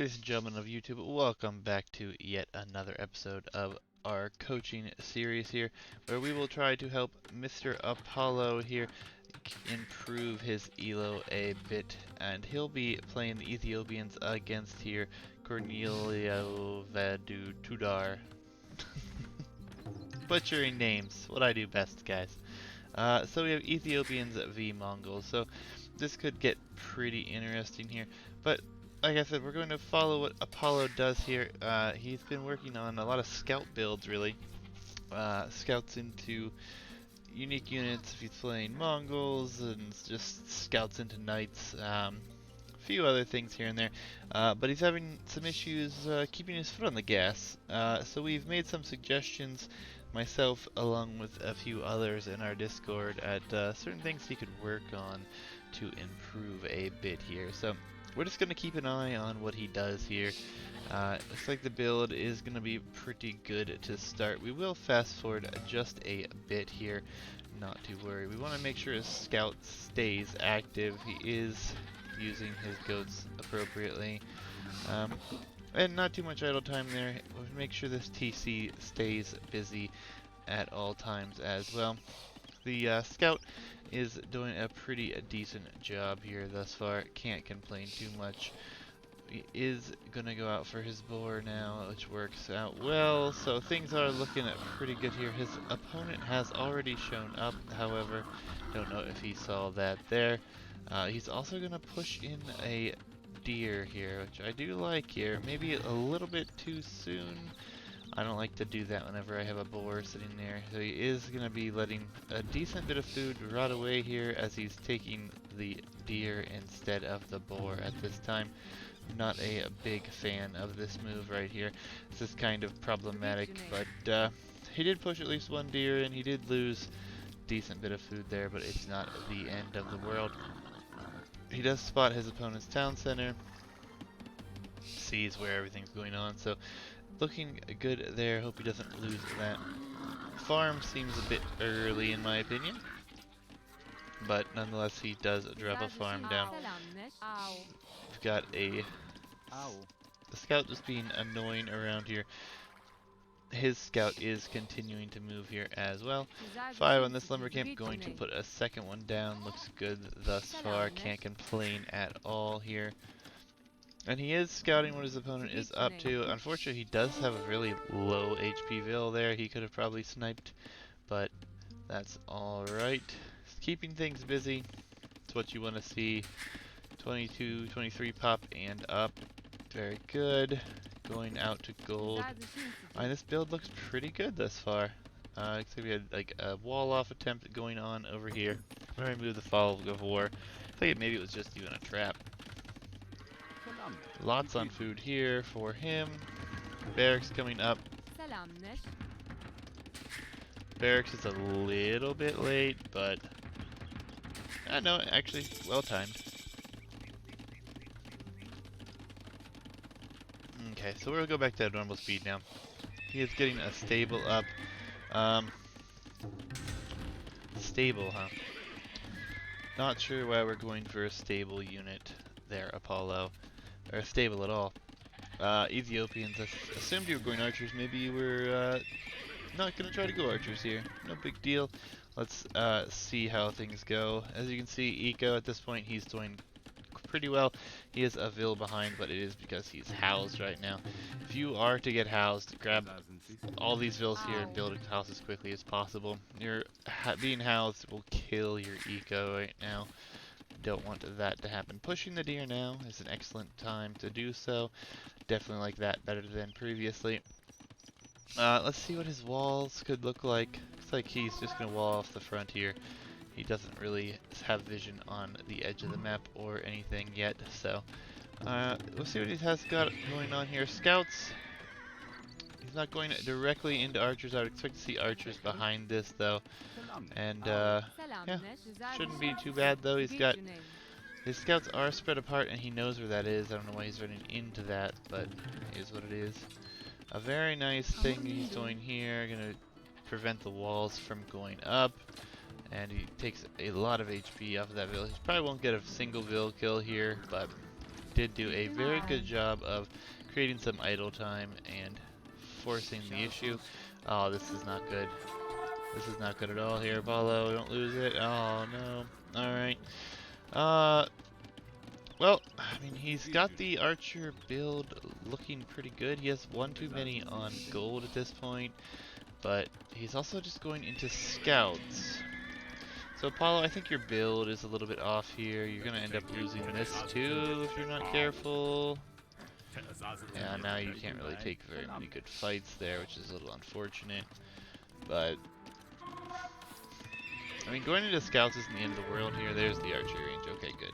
Ladies and gentlemen of YouTube, welcome back to yet another episode of our coaching series here, where we will try to help Mr. Apollo here improve his ELO a bit, and he'll be playing the Ethiopians against here Cornelio Vadu Tudar. Butchering names, what I do best, guys. So we have Ethiopians v Mongols, so this could get pretty interesting here, but like I said, we're going to follow what Apollo does here. He's been working on a lot of scout builds, really. Scouts into unique units if he's playing Mongols, and just scouts into knights. A few other things here and there. But he's having some issues keeping his foot on the gas. So we've made some suggestions, myself along with a few others in our Discord, at certain things he could work on to improve a bit here. So we're just going to keep an eye on what he does here. Looks like the build is going to be pretty good to start. We will fast forward just a bit here, not to worry. We want to make sure his scout stays active. He is using his goats appropriately. And not too much idle time there. We'll make sure this TC stays busy at all times as well. The scout is doing a pretty decent job here thus far. Can't complain too much. He is going to go out for his boar now, which works out well. So things are looking pretty good here. His opponent has already shown up, however. Don't know if he saw that there. He's also going to push in a deer here, which I do like here. Maybe a little bit too soon. I don't like to do that whenever I have a boar sitting there. So he is going to be letting a decent bit of food rot away here as he's taking the deer instead of the boar at this time. Not a big fan of this move right here. This is kind of problematic, but he did push at least one deer and he did lose a decent bit of food there, but it's not the end of the world. He does spot his opponent's town center, sees where everything's going on, so looking good there. Hope he doesn't lose that. Farm seems a bit early in my opinion, but nonetheless he does drop a farm down. We've got a scout just being annoying around here. His scout is continuing to move here as well. 5 on this lumber camp, going to put a second one down. Looks good thus far, can't complain at all here. And he is scouting what his opponent is up to. Unfortunately, he does have a really low HP Vil there. He could have probably sniped, but that's alright. Keeping things busy. It's what you want to see. 22, 23 pop and up. Very good. Going out to gold. And this build looks pretty good thus far. Looks like we had like a wall off attempt going on over here. I'm going to remove the fog of war. I think maybe it was just even a trap. Lots on food here for him. Barracks coming up. Barracks is a little bit late, but no, actually well timed. Okay, so we'll go back to normal speed now. He is getting a stable up. Stable, huh? Not sure why we're going for a stable unit there, Apollo. Or stable at all. Ethiopians, I assumed you were going archers. Maybe you were not going to try to go archers here. No big deal. Let's see how things go. As you can see, Eco at this point, he's doing pretty well. He is a Vil behind, but it is because he's housed right now. If you are to get housed, grab all these Vils here and build a house as quickly as possible. Being housed will kill your Eco right now. Don't want that to happen. Pushing the deer now is an excellent time to do so. Definitely like that better than previously. Let's see what his walls could look like. Looks like he's just going to wall off the front here. He doesn't really have vision on the edge of the map or anything yet, so we'll see what he has got going on here. Scouts. He's not going directly into archers. I would expect to see archers behind this, though. And, yeah, shouldn't be too bad, though. He's got... His scouts are spread apart, and he knows where that is. I don't know why he's running into that, but it is what it is. A very nice thing he's doing here. Gonna prevent the walls from going up. And he takes a lot of HP off of that Vil. He probably won't get a single Vil kill here, but did do a very good job of creating some idle time and forcing the issue. Oh, this is not good. This is not good at all here, Apollo. Don't lose it. Oh, no. Alright. Well, I mean, he's got the archer build looking pretty good. He has one too many on gold at this point, but he's also just going into scouts. So Apollo, I think your build is a little bit off here. You're going to end up losing this too if you're not careful. Yeah, now you can't really take very many good fights there, which is a little unfortunate. But, I mean, going into scouts isn't the end of the world here. There's the archery range. Okay, good.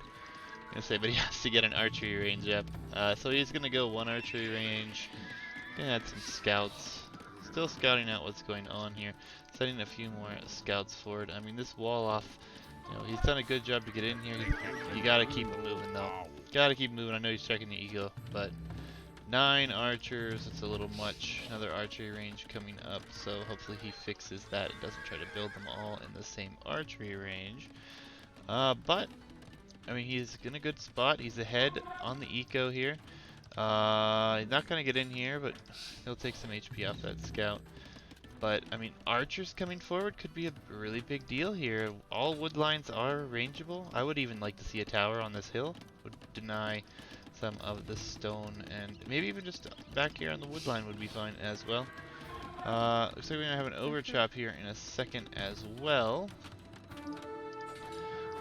I'm gonna say, but he has to get an archery range up. So he's gonna go one archery range. Gonna add some scouts. Still scouting out what's going on here. Setting a few more scouts forward. I mean, this wall off, you know, he's done a good job to get in here. You gotta keep moving though. Gotta keep moving. I know he's checking the ego, but 9 archers, it's a little much. Another archery range coming up, so hopefully he fixes that and doesn't try to build them all in the same archery range. But I mean, he's in a good spot. He's ahead on the eco here. He's not going to get in here, but he'll take some HP off that scout. But, I mean, archers coming forward could be a really big deal here. All wood lines are rangeable. I would even like to see a tower on this hill. Would deny some of the stone, and maybe even just back here on the wood line would be fine as well. Looks like we're going to have an overchop here in a second as well.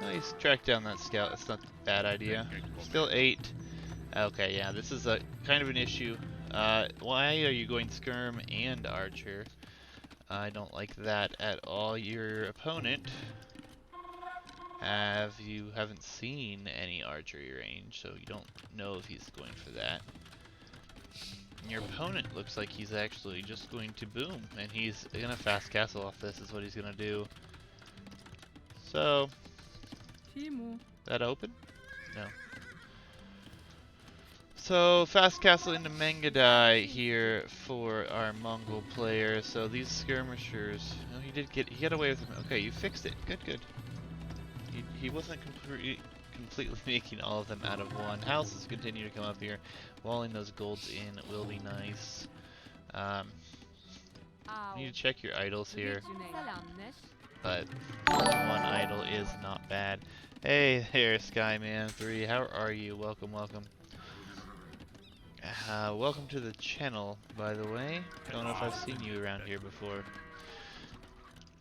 Nice, track down that scout. That's not a bad idea. Still 8. Okay, yeah, this is a kind of an issue. Why are you going skirm and archer? I don't like that at all. Your opponent haven't seen any archery range, so you don't know if he's going for that. And your opponent looks like he's actually just going to boom, and he's gonna fast castle off this is what he's gonna do. So that open? No. So fast castle into Mangadai here for our Mongol player. So these skirmishers, no, he got away with them. Okay, you fixed it. Good, good. He wasn't completely making all of them out of one. Houses continue to come up here. Walling those golds in will be nice. You need to check your idols here. But one idol is not bad. Hey there, Skyman3. How are you? Welcome, welcome. Welcome to the channel, by the way. Don't know if I've seen you around here before.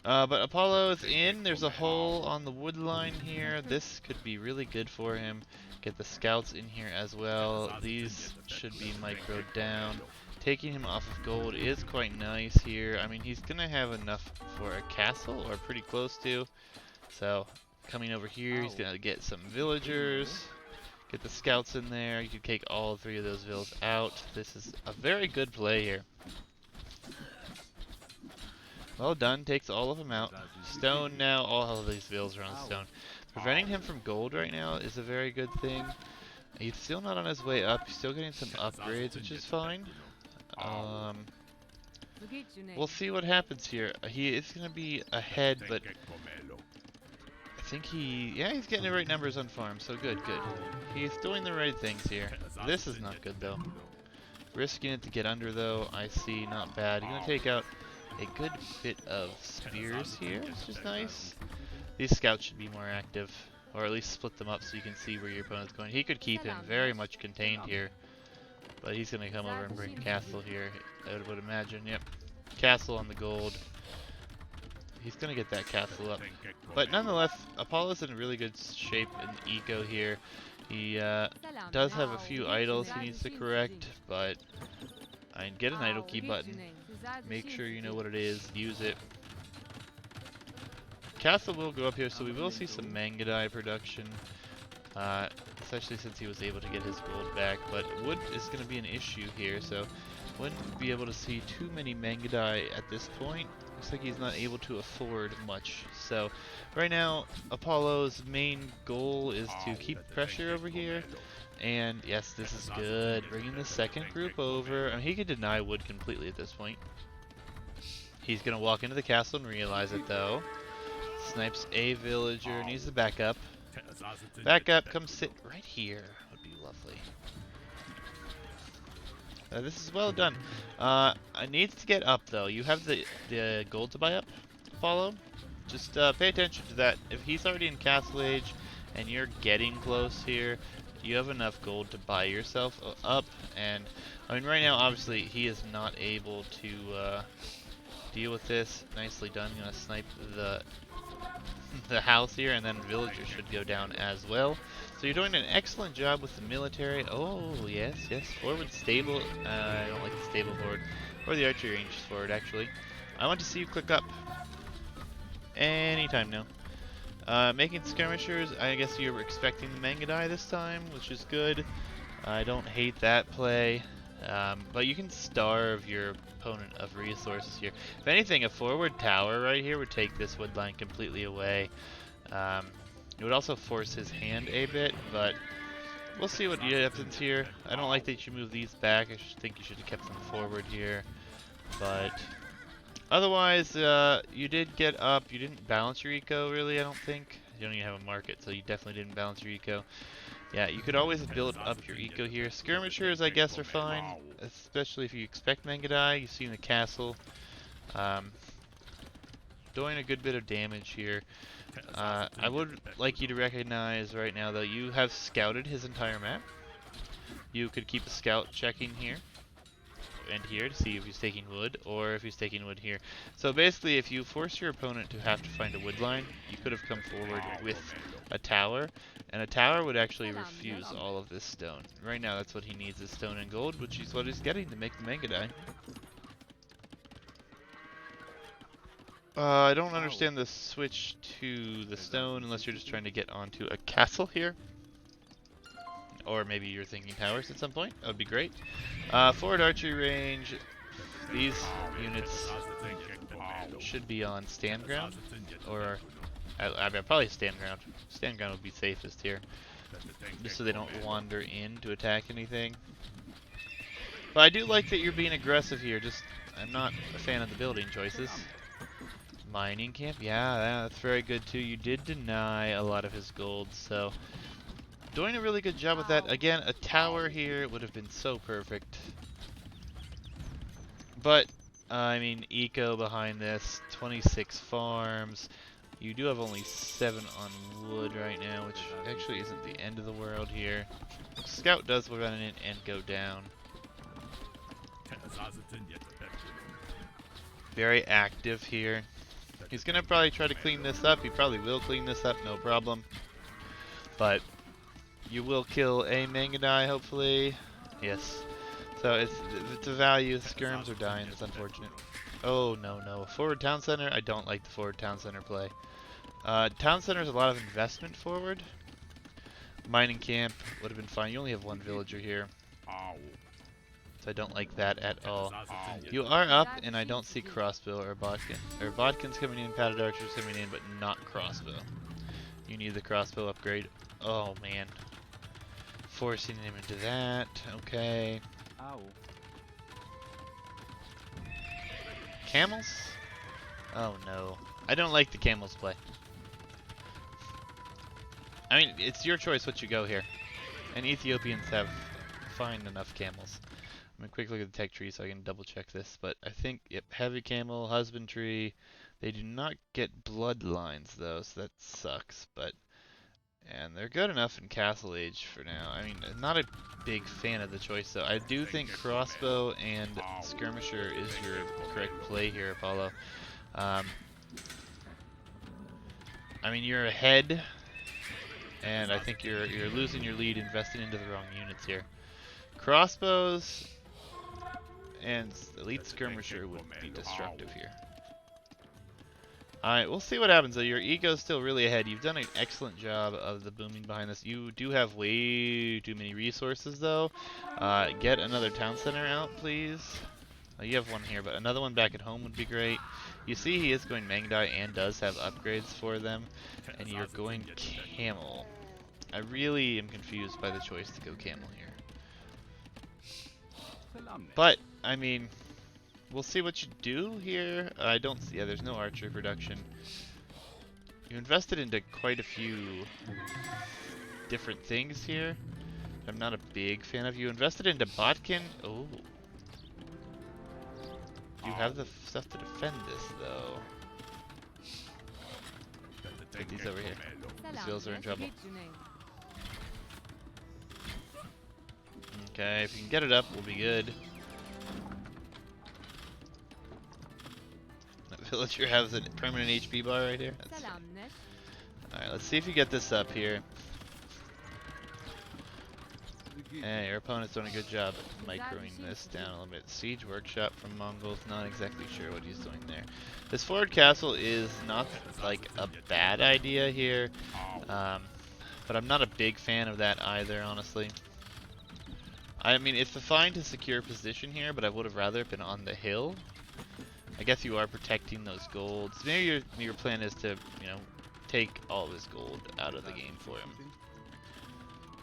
But Apollo is in. There's a hole on the wood line here. This could be really good for him. Get the scouts in here as well. These should be microed down. Taking him off of gold is quite nice here. I mean, he's gonna have enough for a castle, or pretty close to. So, coming over here, he's gonna get some villagers. Get the scouts in there. You can take all 3 of those villas out. This is a very good play here. Well done. Takes all of them out. Stone now. All of these villas are on stone. Preventing him from gold right now is a very good thing. He's still not on his way up. He's still getting some upgrades, which is fine. We'll see what happens here. He is going to be ahead, but I think he's getting the right numbers on farm, so good, good. He's doing the right things here. This is not good, though. Risking it to get under, though, I see, not bad. He's going to take out a good bit of spears here, which is nice. These scouts should be more active, or at least split them up so you can see where your opponent's going. He could keep him very much contained here, but he's going to come over and bring castle here, I would imagine. Yep, castle on the gold. He's going to get that castle up. But nonetheless, Apollo's in really good shape in the eco here. He does have a few idols he needs to correct, but get an idle key button. Make sure you know what it is. Use it. Castle will go up here, so we will see some Mangadai production. Especially since he was able to get his gold back. But wood is going to be an issue here, so wouldn't be able to see too many Mangadai at this point. Looks like he's not able to afford much. So right now, Apollo's main goal is to keep pressure over here. And yes, this is good. Bringing the second group over. I mean, he could deny wood completely at this point. He's going to walk into the castle and realize it, though. Snipes a villager. Needs to back up. Back up. Come sit right here. Would be Lovely. This is well done. I need to get up though. You have the gold to buy up, Apollo. Just pay attention to that. If he's already in Castle Age and you're getting close here, you have enough gold to buy yourself up. And I mean, right now, obviously, he is not able to deal with this. Nicely done. I'm gonna snipe the house here, and then villagers should go down as well. So you're doing an excellent job with the military. Oh, yes, yes. Forward stable. I don't like the stable forward. Or the archery range forward, actually. I want to see you click up. Anytime now. Making skirmishers, I guess you were expecting the Mangadai this time, which is good. I don't hate that play. But you can starve your opponent of resources here. If anything, a forward tower right here would take this wood line completely away. It would also force his hand a bit, but we'll see what happens here. I don't like that you move these back. I think you should have kept them forward here. But otherwise, you did get up. You didn't balance your eco, really, I don't think. You don't even have a market, so you definitely didn't balance your eco. Yeah, you could always build up your eco here. Skirmishers, I guess, are fine, especially if you expect Mangadai. You see in the castle. Doing a good bit of damage here. I would like you to recognize right now, though, you have scouted his entire map. You could keep a scout checking here and here to see if he's taking wood, or if he's taking wood here. So basically, if you force your opponent to have to find a wood line, you could have come forward with a tower, and a tower would actually refuse all of this stone. Right now, that's what he needs, is stone and gold, which is what he's getting to make the Mangadai. I don't understand the switch to the stone unless you're just trying to get onto a castle here. Or maybe you're thinking towers at some point. That would be great. Forward archery range. These units should be on stand ground. Or, probably stand ground. Stand ground would be safest here. Just so they don't wander in to attack anything. But I do like that you're being aggressive here. Just, I'm not a fan of the building choices. Mining camp, yeah, that's very good too. You did deny a lot of his gold, so doing a really good job with that. Again, a tower here would have been so perfect. But, I mean, eco behind this, 26 farms. You do have only 7 on wood right now, which actually isn't the end of the world here. Scout does run in and go down. Very active here. He's gonna probably try to clean this up. He probably will clean this up, no problem. But you will kill a Mangadai, hopefully. Yes. So it's a value. Skirms are dying. It's unfortunate. Oh no no. Forward town center. I don't like the forward town center play. Town center is a lot of investment forward. Mining camp would have been fine. You only have 1 villager here. I don't like that at all. You are up, and I don't see crossbow or bodkin. Or bodkin's coming in, padded archer's coming in, but not crossbow. You need the crossbow upgrade. Oh man. Forcing him into that. Okay. Camels? Oh no. I don't like the camels play. I mean, it's your choice what you go here. And Ethiopians have fine enough camels. I'm gonna quick look at the tech tree so I can double check this, but I think, yep, heavy camel, husbandry. They do not get bloodlines though, so that sucks, but, and they're good enough in Castle Age for now. I mean, not a big fan of the choice though. I do think crossbow and skirmisher is your correct play here, Apollo. I mean, you're ahead, and I think you're losing your lead, investing into the wrong units here. Crossbows and elite skirmisher would be destructive here. Alright, we'll see what happens though. Your ego's still really ahead. You've done an excellent job of the booming behind this. You do have way too many resources though. Get another town center out, please. You have one here, but another one back at home would be great. You see he is going Mangadai and does have upgrades for them. And you're going camel. I really am confused by the choice to go camel here. But, I mean, we'll see what you do here. I don't see, yeah, there's no archery production. You invested into quite a few different things here. I'm not a big fan of. You invested into Botkin. Oh. You have the stuff to defend this, though. Get these over here. These villas are in trouble. Okay, if you can get it up, we'll be good. That villager has a permanent HP bar right here. Alright, let's see if you get this up here. Hey, your opponent's doing a good job at microing this down a little bit. Siege Workshop from Mongols, not exactly sure what he's doing there. This forward castle is not like a bad idea here, but I'm not a big fan of that either, honestly. I mean, it's fine to secure position here, but I would have rather been on the hill. I guess you are protecting those golds. Maybe your plan is to, you know, take all this gold out of the game for him.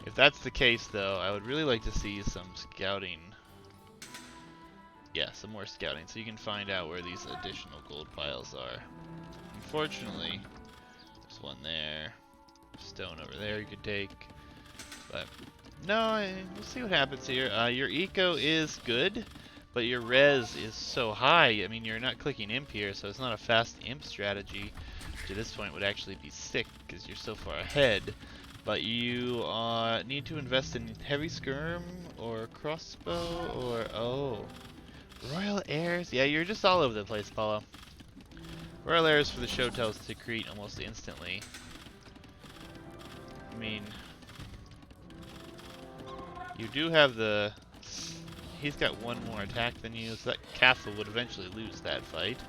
If that's the case, though, I would really like to see some scouting. Yeah, some more scouting, so you can find out where these additional gold piles are. Unfortunately, there's one there. Stone over there you could take. But, no, we'll see what happens here. Your eco is good, but your res is so high. I mean, you're not clicking imp here, so it's not a fast imp strategy. Which at this point would actually be sick, because you're so far ahead. But you need to invest in heavy skirm or crossbow or Royal Heirs. Yeah, you're just all over the place, Paulo. Royal Heirs for the show tells to create almost instantly. I mean, you do have the. He's got one more attack than you, so that castle would eventually lose that fight.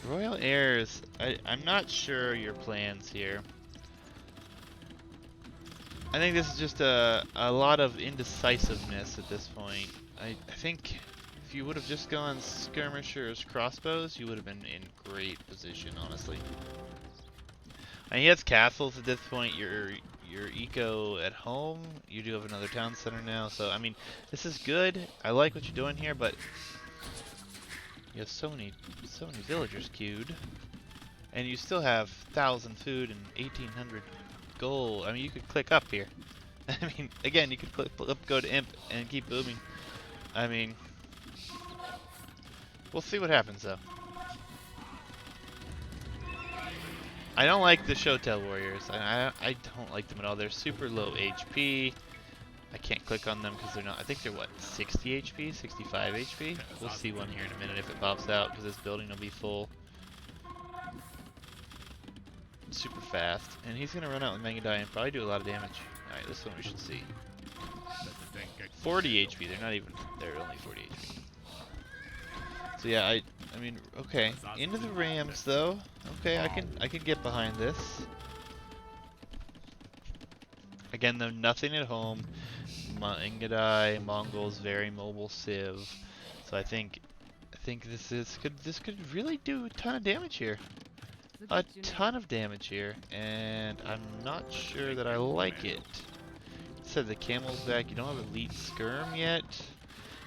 Royal Heirs. I'm not sure your plans here. I think this is just a lot of indecisiveness at this point. I think if you would have just gone skirmishers, crossbows, you would have been in great position, honestly. And he has castles at this point. Your eco at home. You do have another town center now, so I mean, this is good. I like what you're doing here, but you have so many villagers queued, and you still have 1,000 food and 1,800. Goal. I mean, you could click up here. I mean, again, you could click up, go to imp, and keep booming. I mean, we'll see what happens, though. I don't like the Shotel Warriors. I don't like them at all. They're super low HP. I can't click on them because they're not. I think they're, what, 60 HP? 65 HP? We'll see one here in a minute if it pops out, because this building will be full. Super fast, and he's gonna run out with Mangadai and probably do a lot of damage. Alright, this one we should see. 40 HP, they're only 40 HP. So yeah, I mean, okay. Into the Rams though. Okay, I can get behind this. Again though, nothing at home. Mangadai, Mongols, very mobile civ. So I think this could really do a ton of damage here. A ton of damage here, and I'm not sure that I like it. It said the camel's back. You don't have elite skirm yet.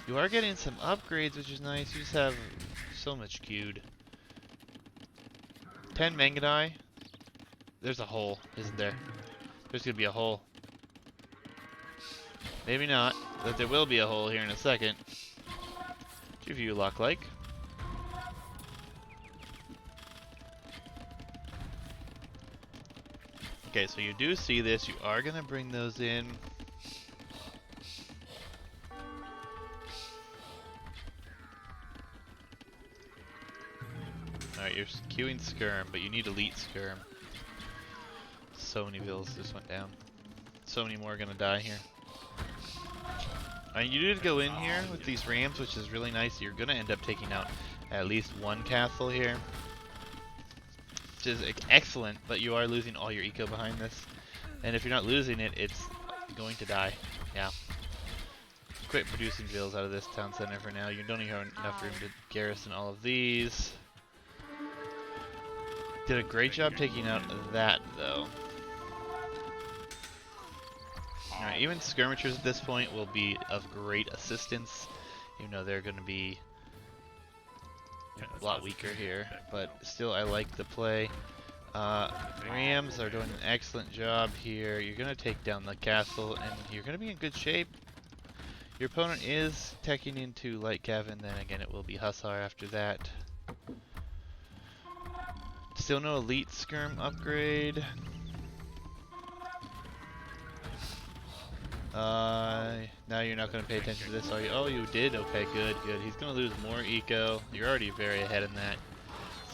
You are getting some upgrades, which is nice. You just have so much queued. 10 Mangadai. There's a hole, isn't there? There's gonna be a hole. Maybe not, but there will be a hole here in a second. Give you luck like. Okay, so you do see this. You are going to bring those in. Alright, you're queuing skirm, but you need elite skirm. So many vills just went down. So many more are going to die here. You did go in here with these rams, which is really nice. You're going to end up taking out at least one castle here. Which is excellent, but you are losing all your eco behind this. And if you're not losing it, it's going to die. Yeah. Quit producing vills out of this town center for now. You don't even have enough room to garrison all of these. Did a great job taking out that, though. Alright, even skirmishers at this point will be of great assistance, even though they're going to be a lot weaker here. But still, I like the play. Rams are doing an excellent job here. You're going to take down the castle, and you're going to be in good shape. Your opponent is teching into Light Cav, then again it will be Hussar after that. Still no Elite Skirm upgrade. Now you're not going to pay attention to this, are you? Oh, you did? Okay, good, good. He's going to lose more eco. You're already very ahead in that.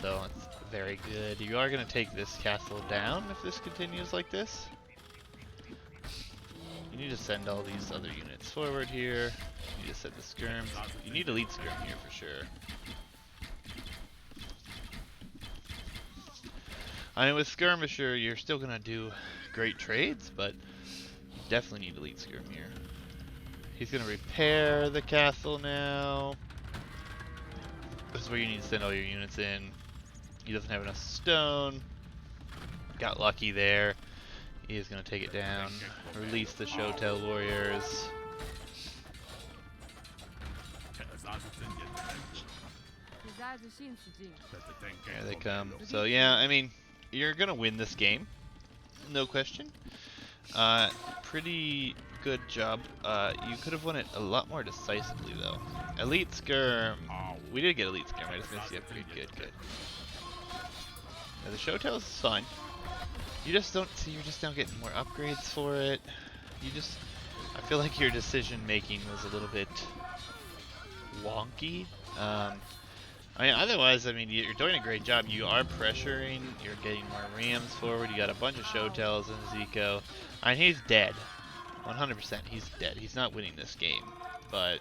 So, it's very good. You are going to take this castle down if this continues like this. You need to send all these other units forward here. You need to set the skirms. You need Elite Skirm here for sure. I mean, with Skirmisher, you're still going to do great trades, but you definitely need Elite Skirm here. He's going to repair the castle now. This is where you need to send all your units in. He doesn't have enough stone. Got lucky there. He is going to take it down. Release the Shotel warriors. There they come. So yeah, I mean, you're going to win this game. No question. Pretty good job. You could have won it a lot more decisively though. Elite Skirm. We did get Elite Skirm. I just missed the upgrade. Good, good. Now, the Shotel is fine. You just don't see. You're just now getting more upgrades for it. You just. I feel like your decision making was a little bit wonky. I mean, otherwise, I mean, you're doing a great job. You are pressuring. You're getting more Rams forward. You got a bunch of Shotels in Zico. I mean, he's dead. 100%. He's dead. He's not winning this game. But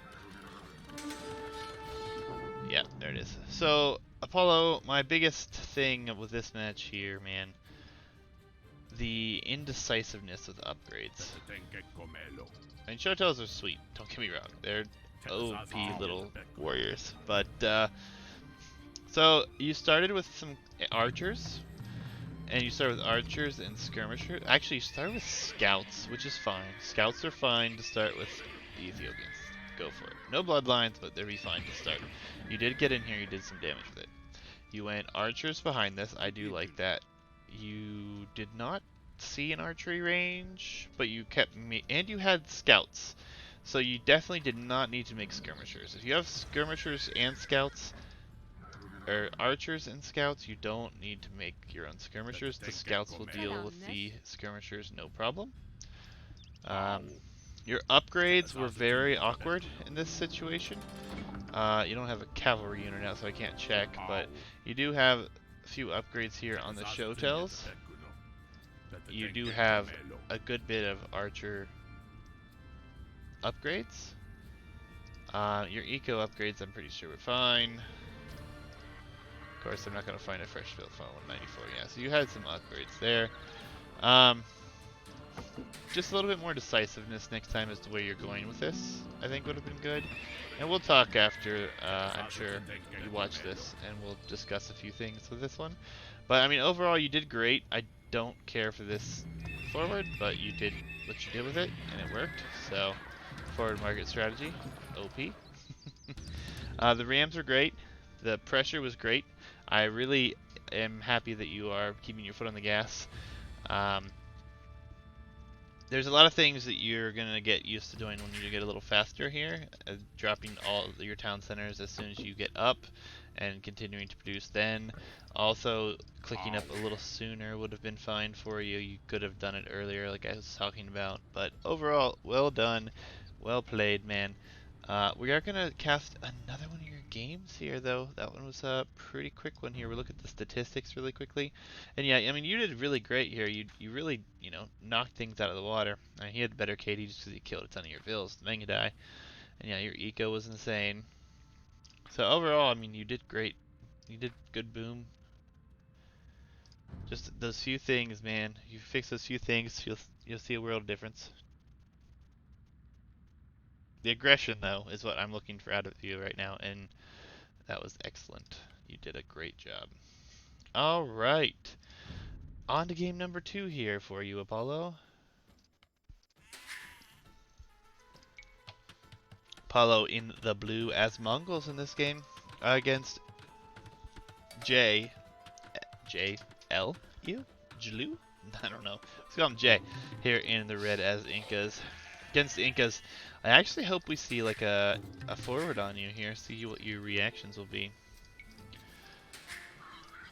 yeah, there it is. So Apollo, my biggest thing with this match here, man, the indecisiveness of the upgrades. I mean, Shotels are sweet. Don't get me wrong. They're OP little warriors, but so you started with some archers, and you start with archers and skirmishers. Actually, you start with scouts, which is fine. Scouts are fine to start with the Ethiopians. Go for it. No bloodlines, but they'll be fine to start. You did get in here. You did some damage with it. You went archers behind this. I do like that. You did not see an archery range, but you kept me, and you had scouts. So you definitely did not need to make skirmishers. If you have skirmishers and scouts, or archers and scouts, you don't need to make your own skirmishers. The scouts will deal with the skirmishers, no problem. Your upgrades were very awkward in this situation. You don't have a cavalry unit now, so I can't check, but you do have a few upgrades here on the Shotels. You do have a good bit of archer upgrades. Your eco upgrades, I'm pretty sure were fine. Of course, I'm not going to find a fresh build phone 194. Yeah, so you had some upgrades there. Just a little bit more decisiveness next time as to where you're going with this, I think would have been good. And we'll talk after, I'm sure, you watch this, and we'll discuss a few things with this one. But, I mean, overall, you did great. I don't care for this forward, but you did what you did with it, and it worked. So, forward market strategy, OP. The Rams were great. The pressure was great. I really am happy that you are keeping your foot on the gas. There's a lot of things that you're going to get used to doing when you get a little faster here. Dropping all your town centers as soon as you get up and continuing to produce then. Also, clicking up a little sooner would have been fine for you. You could have done it earlier like I was talking about. But overall, well done. Well played, man. We are going to cast another one of your games here, though. That one was a pretty quick one here. We'll look at the statistics really quickly. And yeah, I mean, you did really great here. You really, you know, knocked things out of the water. I mean, he had better KD just because he killed a ton of your vills, the Mengadai. And yeah, your eco was insane. So overall, I mean, you did great. You did good boom. Just those few things, man. You fix those few things, you'll see a world of difference. The aggression, though, is what I'm looking for out of you right now, and that was excellent. You did a great job. All right. On to game number 2 here for you, Apollo. Apollo in the blue as Mongols in this game against JL. You? Jlu? I don't know. Let's call him Jay. Here in the red as Incas. Against the Incas, I actually hope we see like a forward on you here. See what your reactions will be.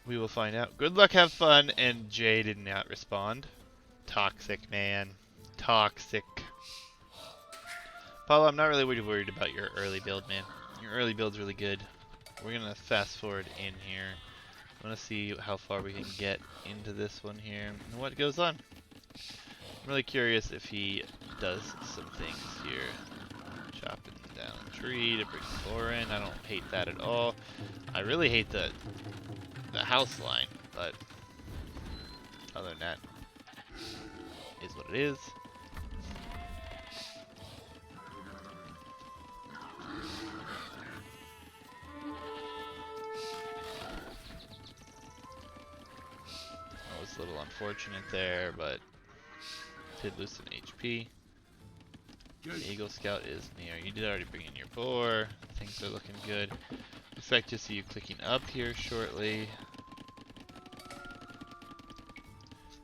We will find out. Good luck, have fun, and Jay did not respond. Toxic, man. Toxic. Paulo, I'm not really worried about your early build, man. Your early build's really good. We're gonna fast forward in here. I want to see how far we can get into this one here and what goes on. I'm really curious if he does some things here. Chopping down a tree to bring Thor in. I don't hate that at all. I really hate the house line, but other than that, is what it is. That was a little unfortunate there, but did lose some HP. The Eagle Scout is near. You did already bring in your boar. Things are looking good. Expect to see you clicking up here shortly.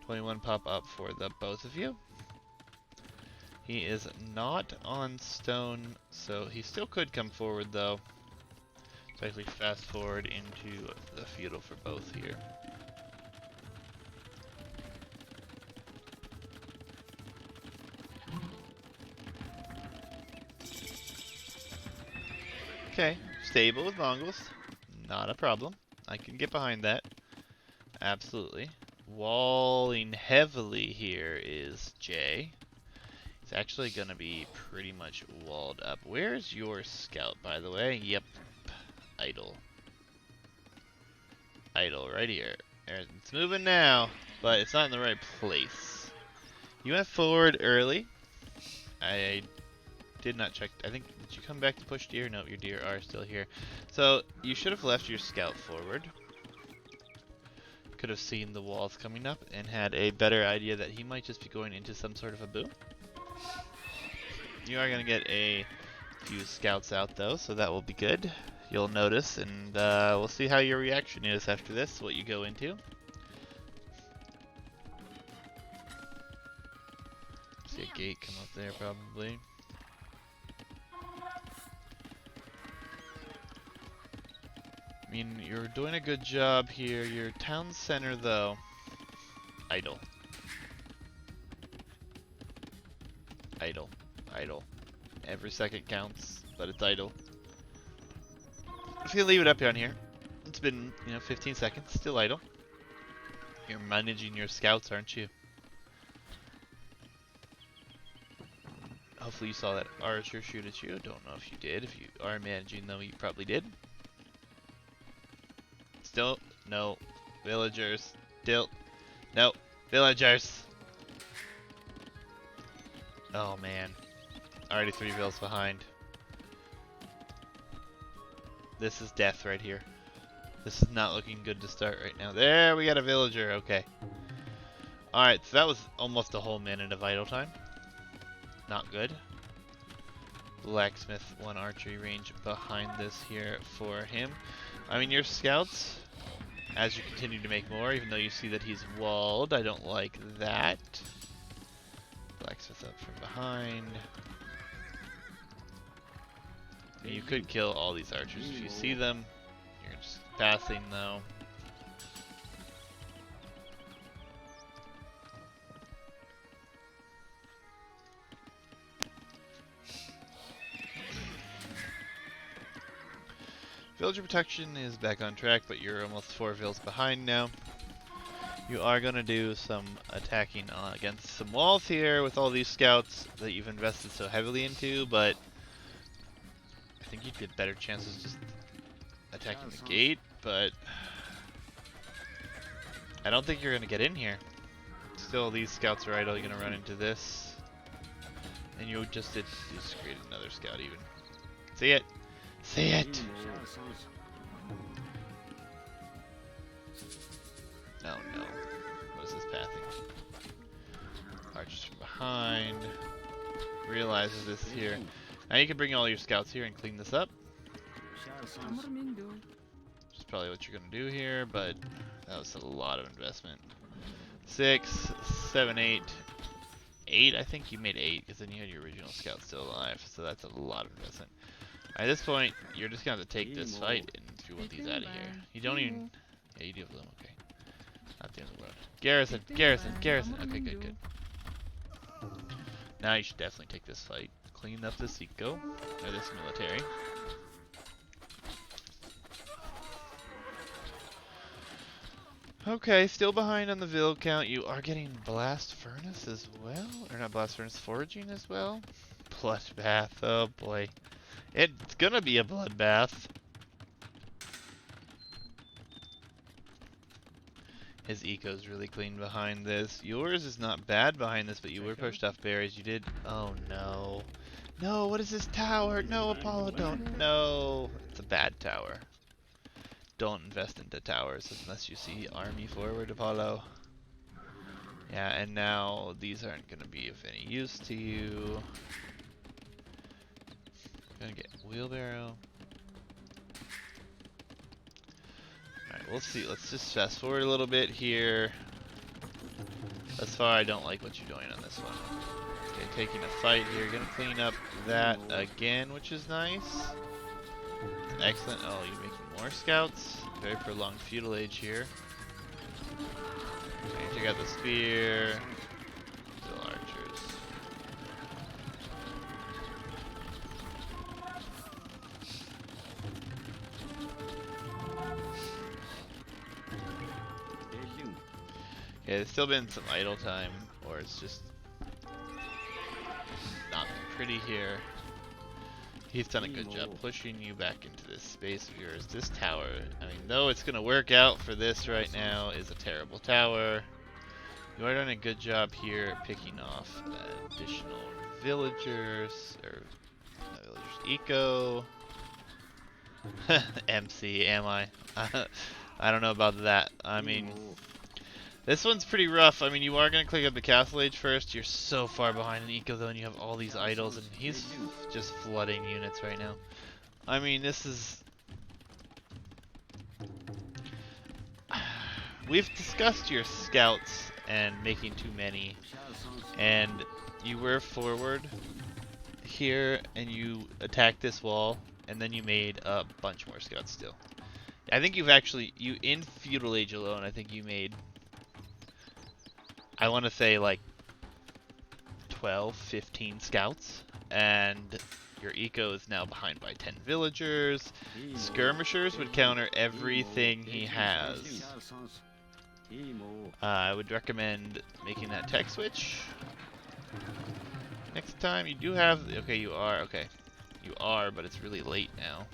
21 pop up for the both of you. He is not on stone, so he still could come forward though. So actually fast forward into the feudal for both here. Okay, stable with Mongols. Not a problem. I can get behind that. Absolutely. Walling heavily here is Jay. He's actually going to be pretty much walled up. Where's your scout, by the way? Yep. Idle. Idle, right here. It's moving now, but it's not in the right place. You went forward early. I did not check. I think, did you come back to push deer? No, your deer are still here. So, you should have left your scout forward. Could have seen the walls coming up and had a better idea that he might just be going into some sort of a boom. You are going to get a few scouts out though, so that will be good. You'll notice, and we'll see how your reaction is after this, what you go into. See a gate come up there probably. I mean, you're doing a good job here. Your town center though, idle. Idle. Idle. Every second counts, but it's idle. I'm just gonna leave it up down here. It's been, 15 seconds, still idle. You're managing your scouts, aren't you? Hopefully you saw that archer shoot at you. Don't know if you did. If you are managing them, you probably did. Still, no. Villagers. Still, no. Villagers. Oh man. Already 3 vills behind. This is death right here. This is not looking good to start right now. There, we got a villager. Okay. Alright, so that was almost a whole minute of idle time. Not good. Blacksmith, 1 archery range behind this here for him. I mean, your scouts, as you continue to make more, even though you see that he's walled, I don't like that. Blacksmith up from behind. You could kill all these archers if you see them. You're just passing though. Villager protection is back on track, but you're almost 4 vills behind now. You are going to do some attacking against some walls here with all these scouts that you've invested so heavily into, but I think you'd get better chances just attacking the gate, but I don't think you're going to get in here. Still, these scouts are idle. You're going to run into this, and you just create another scout even. See it? See it! Oh no. What is this pathing? Archers from behind. Realizes this here. Now you can bring all your scouts here and clean this up. Which is probably what you're going to do here, but that was a lot of investment. 6, 7, 8. 8, I think you made 8, because then you had your original scout still alive, so that's a lot of investment. At this point, you're just going to have to take this fight if you want these out of here. You don't even... Yeah, you do have them, okay. Not the end of the world. Garrison, garrison, garrison! Okay, good, good. Now you should definitely take this fight. Clean up this eco, or this military. Okay, still behind on the Vil count. You are getting Blast Furnace as well? Or not Blast Furnace, Foraging as well? Bloodbath, oh boy. It's gonna be a bloodbath. His eco's really clean behind this. Yours is not bad behind this, but you were pushed off berries. You did... Oh no. No, what is this tower? No, Apollo, don't. No. It's a bad tower. Don't invest into towers unless you see army forward, Apollo. Yeah, and now these aren't going to be of any use to you. Gonna get wheelbarrow. Alright, we'll see. Let's just fast forward a little bit here. Thus far, I don't like what you're doing on this one. Okay, taking a fight here. Gonna clean up that again, which is nice. Excellent. Oh, you're making more scouts. Very prolonged feudal age here. Okay, check out the spear. Still archers. Yeah, there's still been some idle time, or it's just not pretty here. He's done a good job pushing you back into this space of yours. This tower, I mean, though it's going to work out for this right now, is a terrible tower. You are doing a good job here picking off additional villagers, or villagers eco. MC, am I? I don't know about that. I mean, this one's pretty rough. I mean, you are going to click up the Castle Age first. You're so far behind in eco, though, and you have all these idols, and he's just flooding units right now. I mean, this is... We've discussed your scouts and making too many, and you were forward here, and you attacked this wall, and then you made a bunch more scouts still. I think you've actually... in Feudal Age alone, I think you made... I want to say like 12, 15 scouts, and your eco is now behind by 10 villagers. Skirmishers would counter everything he has. I would recommend making that tech switch. Next time you do have, okay, you are, okay. You are, but it's really late now.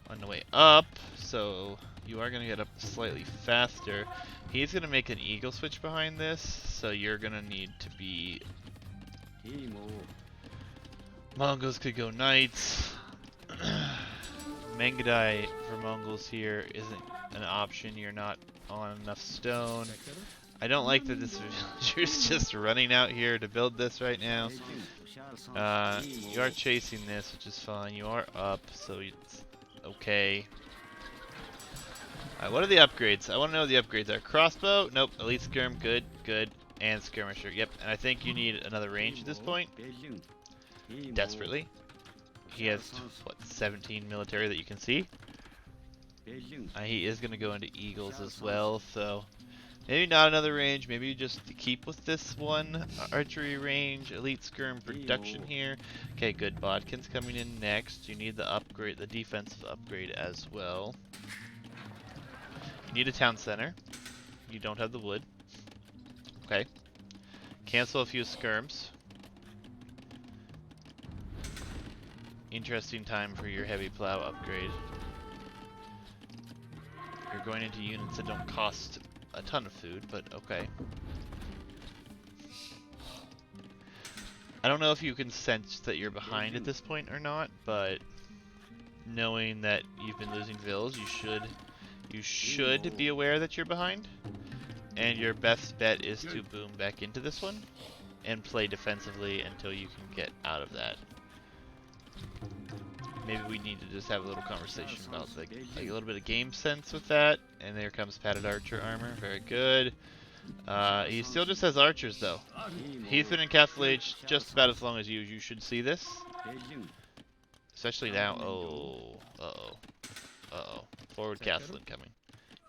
On the way up, so you are going to get up slightly faster. He's going to make an eagle switch behind this, so you're going to need to be... Mongols could go knights. Mengadai for Mongols here isn't an option. You're not on enough stone. I don't like that this villager's just running out here to build this right now. You are chasing this, which is fine. You are up, so it's okay. Alright, what are the upgrades? I want to know what the upgrades are. Crossbow? Nope. Elite skirm, good, good. And skirmisher, yep. And I think you need another range at this point. Desperately. He has, what, 17 military that you can see? He is going to go into eagles as well, so... Maybe not another range, maybe just keep with this one archery range, elite skirm production here. Okay, good. Bodkin's coming in next. You need the upgrade, the defensive upgrade as well. You need a town center. You don't have the wood. Okay. Cancel a few skirms. Interesting time for your heavy plow upgrade. You're going into units that don't cost a ton of food, but okay. I don't know if you can sense that you're behind at this point or not, but knowing that you've been losing vills, you should be aware that you're behind. And your best bet is to boom back into this one and play defensively until you can get out of that. maybe we need to just have a little conversation about like a little bit of game sense with that. And there comes padded archer armor. Very good. He still just has archers though. He's been in Castle Age just about as long as you. You should see this. Especially now. Oh. Uh-oh. Uh-oh. Forward castle incoming.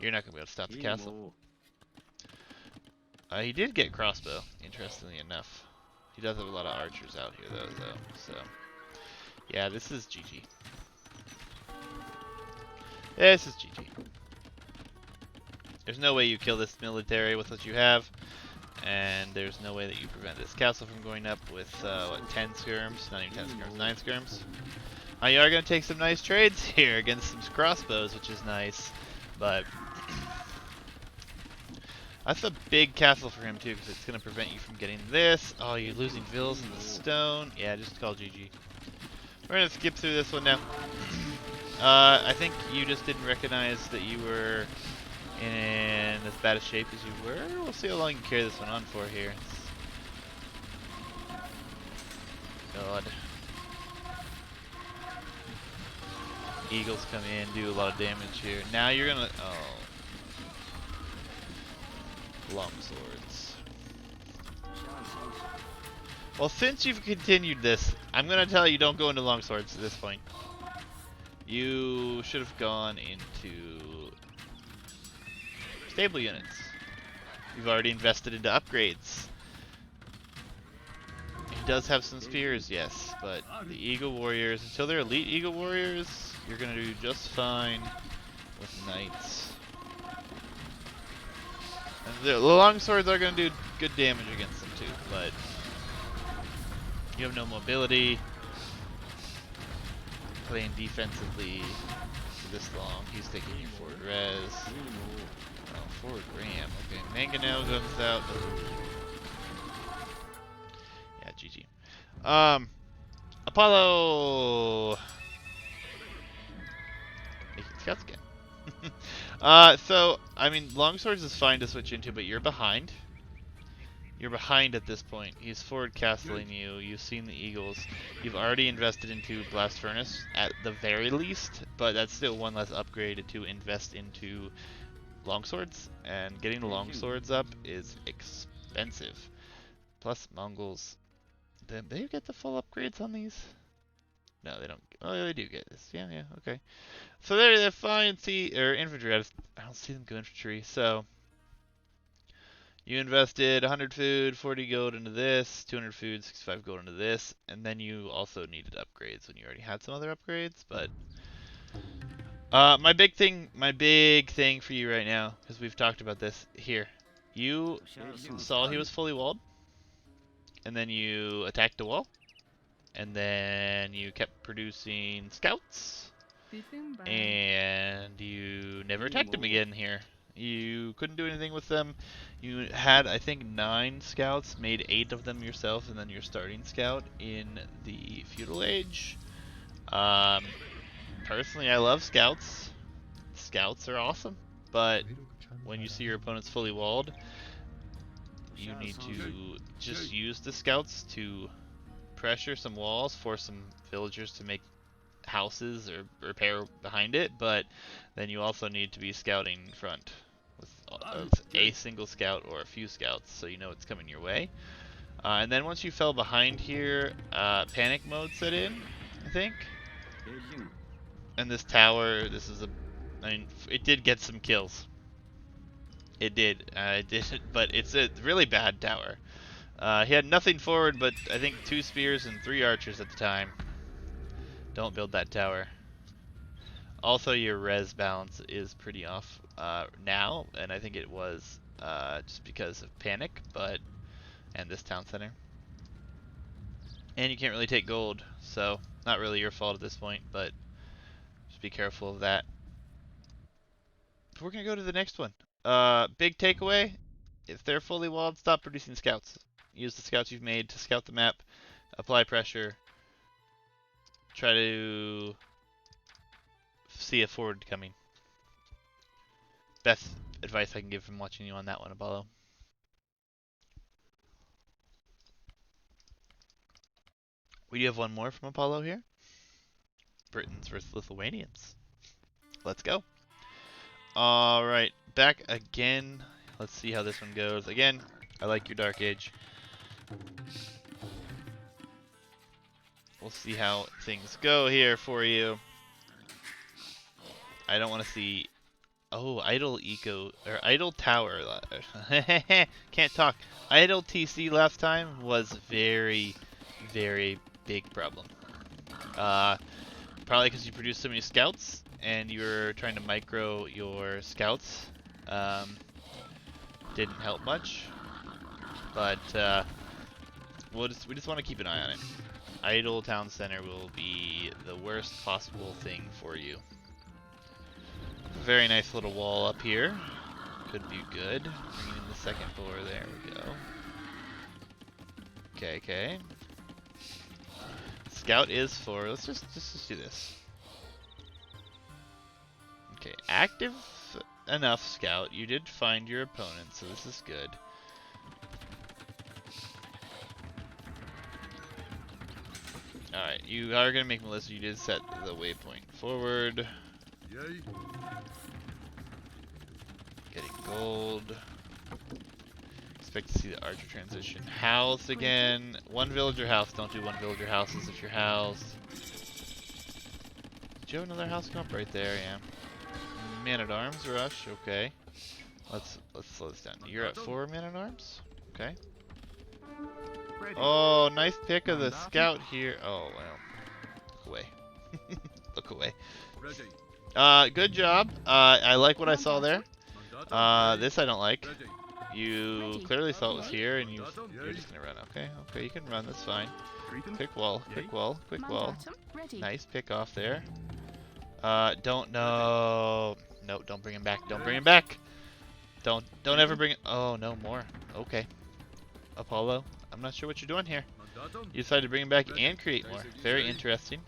You're not going to be able to stop the castle. He did get crossbow, interestingly enough. He does have a lot of archers out here though. So, yeah, this is GG. This is GG. There's no way you kill this military with what you have. And there's no way that you prevent this castle from going up with, what, 10 skirms? Not even 10 skirms, 9 skirms. You are going to take some nice trades here against some crossbows, which is nice. But that's a big castle for him, too, because it's going to prevent you from getting this. Oh, you're losing vills in the stone. Yeah, just call GG. We're going to skip through this one now. I think you just didn't recognize that you were in as bad a shape as you were. We'll see how long you can carry this one on for here. God. Eagles come in, do a lot of damage here. Now you're gonna... Oh. Long swords. Well, since you've continued this, I'm gonna tell you don't go into long swords at this point. You should have gone into stable units. You've already invested into upgrades. He does have some spears, yes, but the Eagle Warriors, until they're elite Eagle Warriors, you're gonna do just fine with knights. And the long swords are gonna do good damage against them too, but you have no mobility. Playing defensively for this long, he's taking you forward res. Oh, forward ram. Okay, Mangonel comes out. Yeah, GG. Apollo. Making scouts again. So I mean, longswords is fine to switch into, but you're behind. You're behind at this point. He's forward castling you. You've seen the Eagles. You've already invested into Blast Furnace at the very least, but that's still one less upgrade to invest into longswords. And getting the longswords up is expensive. Plus Mongols. Do they get the full upgrades on these? No, they don't. Oh, they do get this. Yeah, okay. So they're fine. Or infantry. I don't see them go infantry. So you invested 100 food, 40 gold into this, 200 food, 65 gold into this, and then you also needed upgrades when you already had some other upgrades. But my big thing for you right now, because we've talked about this here. You saw he was fully walled, and then you attacked the wall. And then you kept producing scouts, and you never attacked them again here. You couldn't do anything with them. You had, I think, 9 scouts, made 8 of them yourself, and then your starting scout in the feudal age. Personally, I love scouts. Scouts are awesome, but when you see your opponent's fully walled, you need to just use the scouts to pressure some walls, force some villagers to make houses or repair behind it, but then you also need to be scouting in front with a single scout or a few scouts so you know it's coming your way. And then once you fell behind here, panic mode set in, I think. And this tower, I mean, it did get some kills. It did, but it's a really bad tower. He had nothing forward but, I think, 2 spears and 3 archers at the time. Don't build that tower. Also, your res balance is pretty off now, and I think it was just because of panic, and this town center. And you can't really take gold, so not really your fault at this point, but just be careful of that. But we're going to go to the next one. Big takeaway, if they're fully walled, stop producing scouts. Use the scouts you've made to scout the map, apply pressure, try to see a forward coming. Best advice I can give from watching you on that one, Apollo. We do have one more from Apollo here. Britons versus Lithuanians. Let's go. Alright, back again. Let's see how this one goes. Again, I like your Dark Age. We'll see how things go here for you. I don't want to see... Oh, Idle Eco... Or Idle Tower. Can't talk. Idle TC last time was very, very big problem. Probably because you produced so many scouts, and you were trying to micro your scouts. Didn't help much. But, we just want to keep an eye on it. Idle Town Center will be the worst possible thing for you. Very nice little wall up here. Could be good. Bringing in the second floor. There we go. Okay. Scout is for. Let's just do this. Okay, active enough scout. You did find your opponent, so this is good. Alright, you are going to make Melissa. You did set the waypoint forward. Yay. Getting gold. Expect to see the archer transition. House again. One villager house. Don't do one villager houses if you're housed. Did you have another house come up right there? Yeah. Man-at-arms rush. Okay. Let's slow this down. You're at 4 man-at-arms? Okay. Oh, nice pick of the scout here. Oh, well. Look away. Look away. Good job. I like what I saw there. This I don't like. You clearly saw it was here, and you're just gonna run. Okay, you can run. That's fine. Quick wall. Nice pick off there. Don't no. No, don't bring him back. Don't bring him back. Don't ever bring it. Oh, no more. Okay. Apollo, I'm not sure what you're doing here. You decided to bring him back and create more. Very interesting.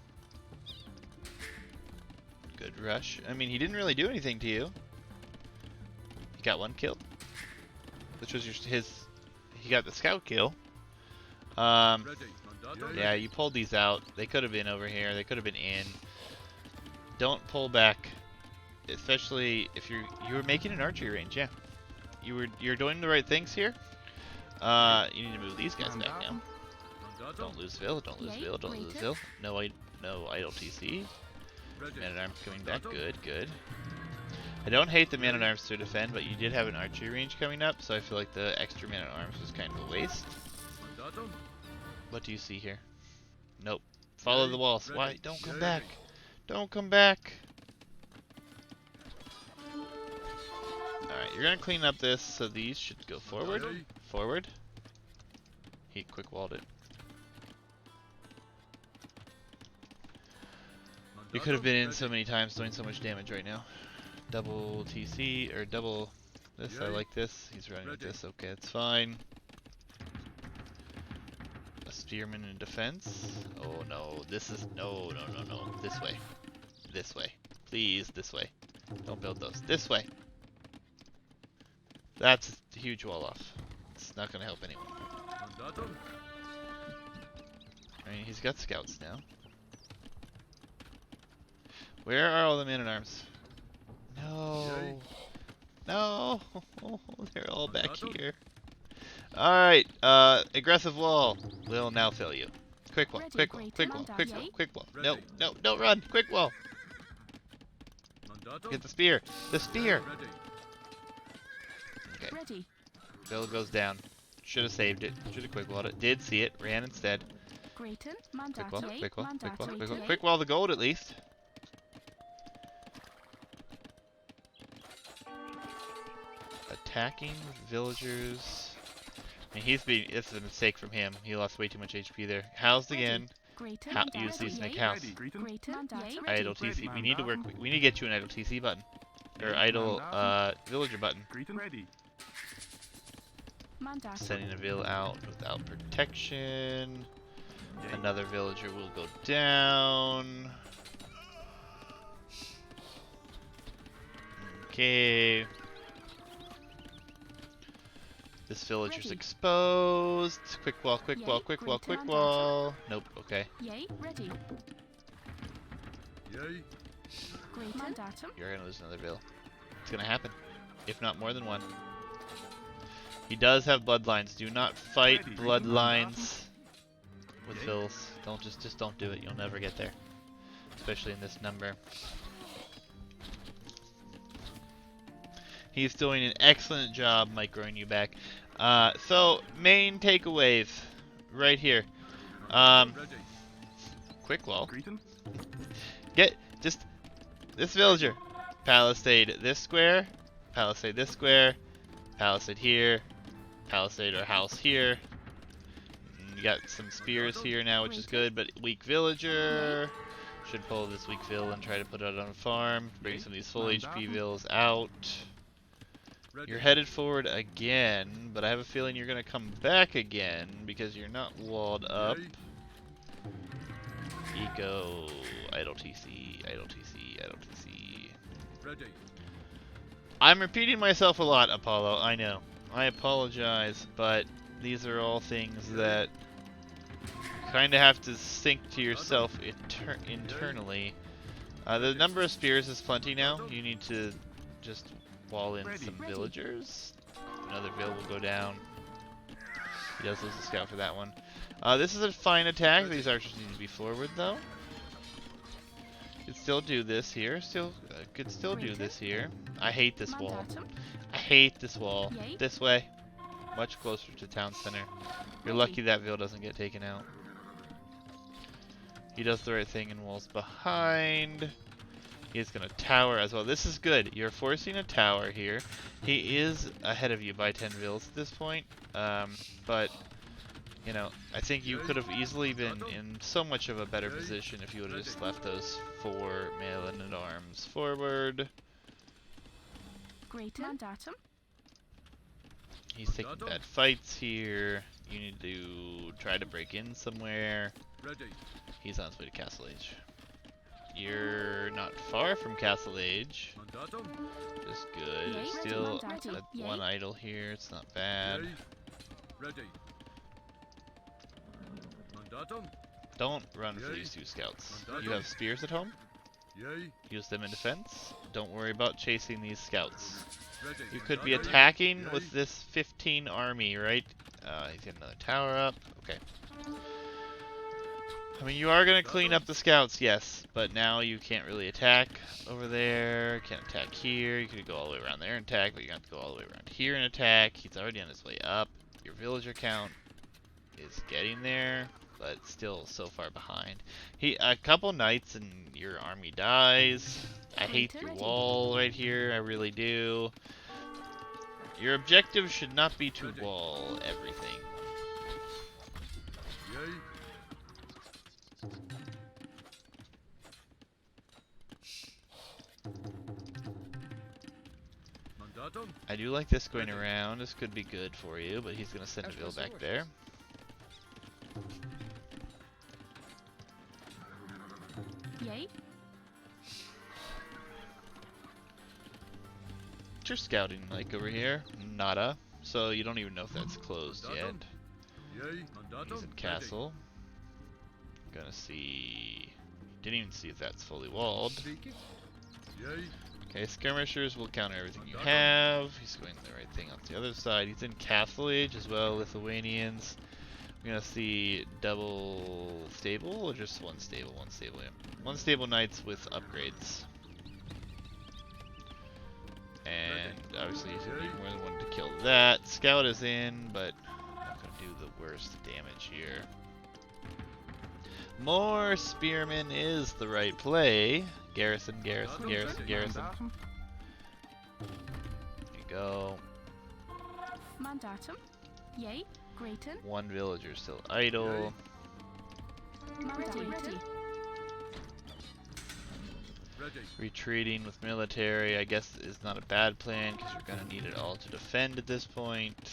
Good rush. I mean, he didn't really do anything to you. He got 1 kill, which was he got the scout kill. Yeah, you pulled these out. They could have been over here. They could have been in. Don't pull back, especially if you were making an archery range. Yeah, you're doing the right things here. You need to move these guys back now. Don't lose Vil. Don't lose Vil. Don't lose Vil. No idle TC. Man-at-arms coming back. Good. I don't hate the man-at-arms to defend, but you did have an archery range coming up, so I feel like the extra man-at-arms was kind of a waste. What do you see here? Nope. Follow the walls. Why? Don't come back. Don't come back. Alright, you're gonna clean up this, so these should go forward. Forward. He quick walled it. You could have been in so many times doing so much damage right now. Double TC, or double this, I like this. He's running with this, okay, it's fine. A spearman in defense. Oh no, this is, no. This way. This way. Please, this way. Don't build those. This way. That's a huge wall off. It's not going to help anyone. I mean, he's got scouts now. Where are all the men-at-arms? No! They're all back here. Alright, aggressive wall will now fill you. Quick wall. No, don't run! Quick wall! Get the spear! The spear! Okay. Bill goes down. Should have saved it. Should have quick walled it. Did see it. Ran instead. Quick wall. Quick wall the gold at least. Attacking villagers. I mean, it's a mistake from him. He lost way too much HP there. Housed again. Use these to make house. Idle TC. We need to get you an idle TC button. Or idle villager button. Sending a vill out without protection. Another villager will go down. Okay. This villager's exposed. Quick wall. Nope, okay. You're gonna lose another Vil. It's gonna happen. If not more than one. He does have bloodlines. Do not fight bloodlines with Vils. Don't just don't do it. You'll never get there. Especially in this number. He's doing an excellent job microing you back. So main takeaways right here. Quick wall. Get just this villager. Palisade this square. Palisade this square. Palisade here. Palisade or house here. And you got some spears here now, which is good, but weak villager. Should pull this weak vil and try to put it on a farm. Bring some of these full HP vils out. You're headed forward again, but I have a feeling you're going to come back again because you're not walled up. Eco, idle TC, idle TC, idle TC. I'm repeating myself a lot, Apollo, I know. I apologize, but these are all things that you kind of have to think to yourself internally. The number of spears is plenty now. You need to just wall in some villagers. Another Vil will go down. He does lose a scout for that one. This is a fine attack. These archers need to be forward though. Could still do this here. Could still do this here. I hate this wall. I hate this wall. This way. Much closer to town center. You're lucky that Vil doesn't get taken out. He does the right thing and walls behind. He's going to tower as well. This is good. You're forcing a tower here. He is ahead of you by 10 Vils at this point. But, you know, I think you could have easily been in so much of a better position if you would have just left those 4 men-at-arms forward. He's taking bad fights here. You need to try to break in somewhere. He's on his way to Castle Age. You're not far from Castle Age. Just good. There's still one idle here. It's not bad. Don't run for these 2 scouts. You have spears at home. Use them in defense. Don't worry about chasing these scouts. You could be attacking with this 15 army, right? He's got another tower up. Okay. I mean, you are going to clean up the scouts, yes, but now you can't really attack over there. Can't attack here. You could go all the way around there and attack, but you have to go all the way around here and attack. He's already on his way up. Your villager count is getting there, but still so far behind. A couple knights and your army dies. I hate your wall right here. I really do. Your objective should not be to wall everything. I do like this going around. This could be good for you, but he's going to send a Vil back there. What's your scouting like over here? Nada. So you don't even know if that's closed yet. He's in castle. Gonna see... Didn't even see if that's fully walled. Okay, skirmishers will counter everything you have. He's going the right thing on the other side. He's in Castle Age as well, Lithuanians. We're gonna see double stable or just one stable? One stable, yeah. One stable knights with upgrades. And obviously he's gonna need more than one to kill that. Scout is in, but not gonna do the worst damage here. More spearmen is the right play. Garrison, garrison, garrison, garrison. There you go. Mandatum. Yay. Grayton. One villager still idle. Ready. Retreating with military, I guess, is not a bad plan because you're going to need it all to defend at this point.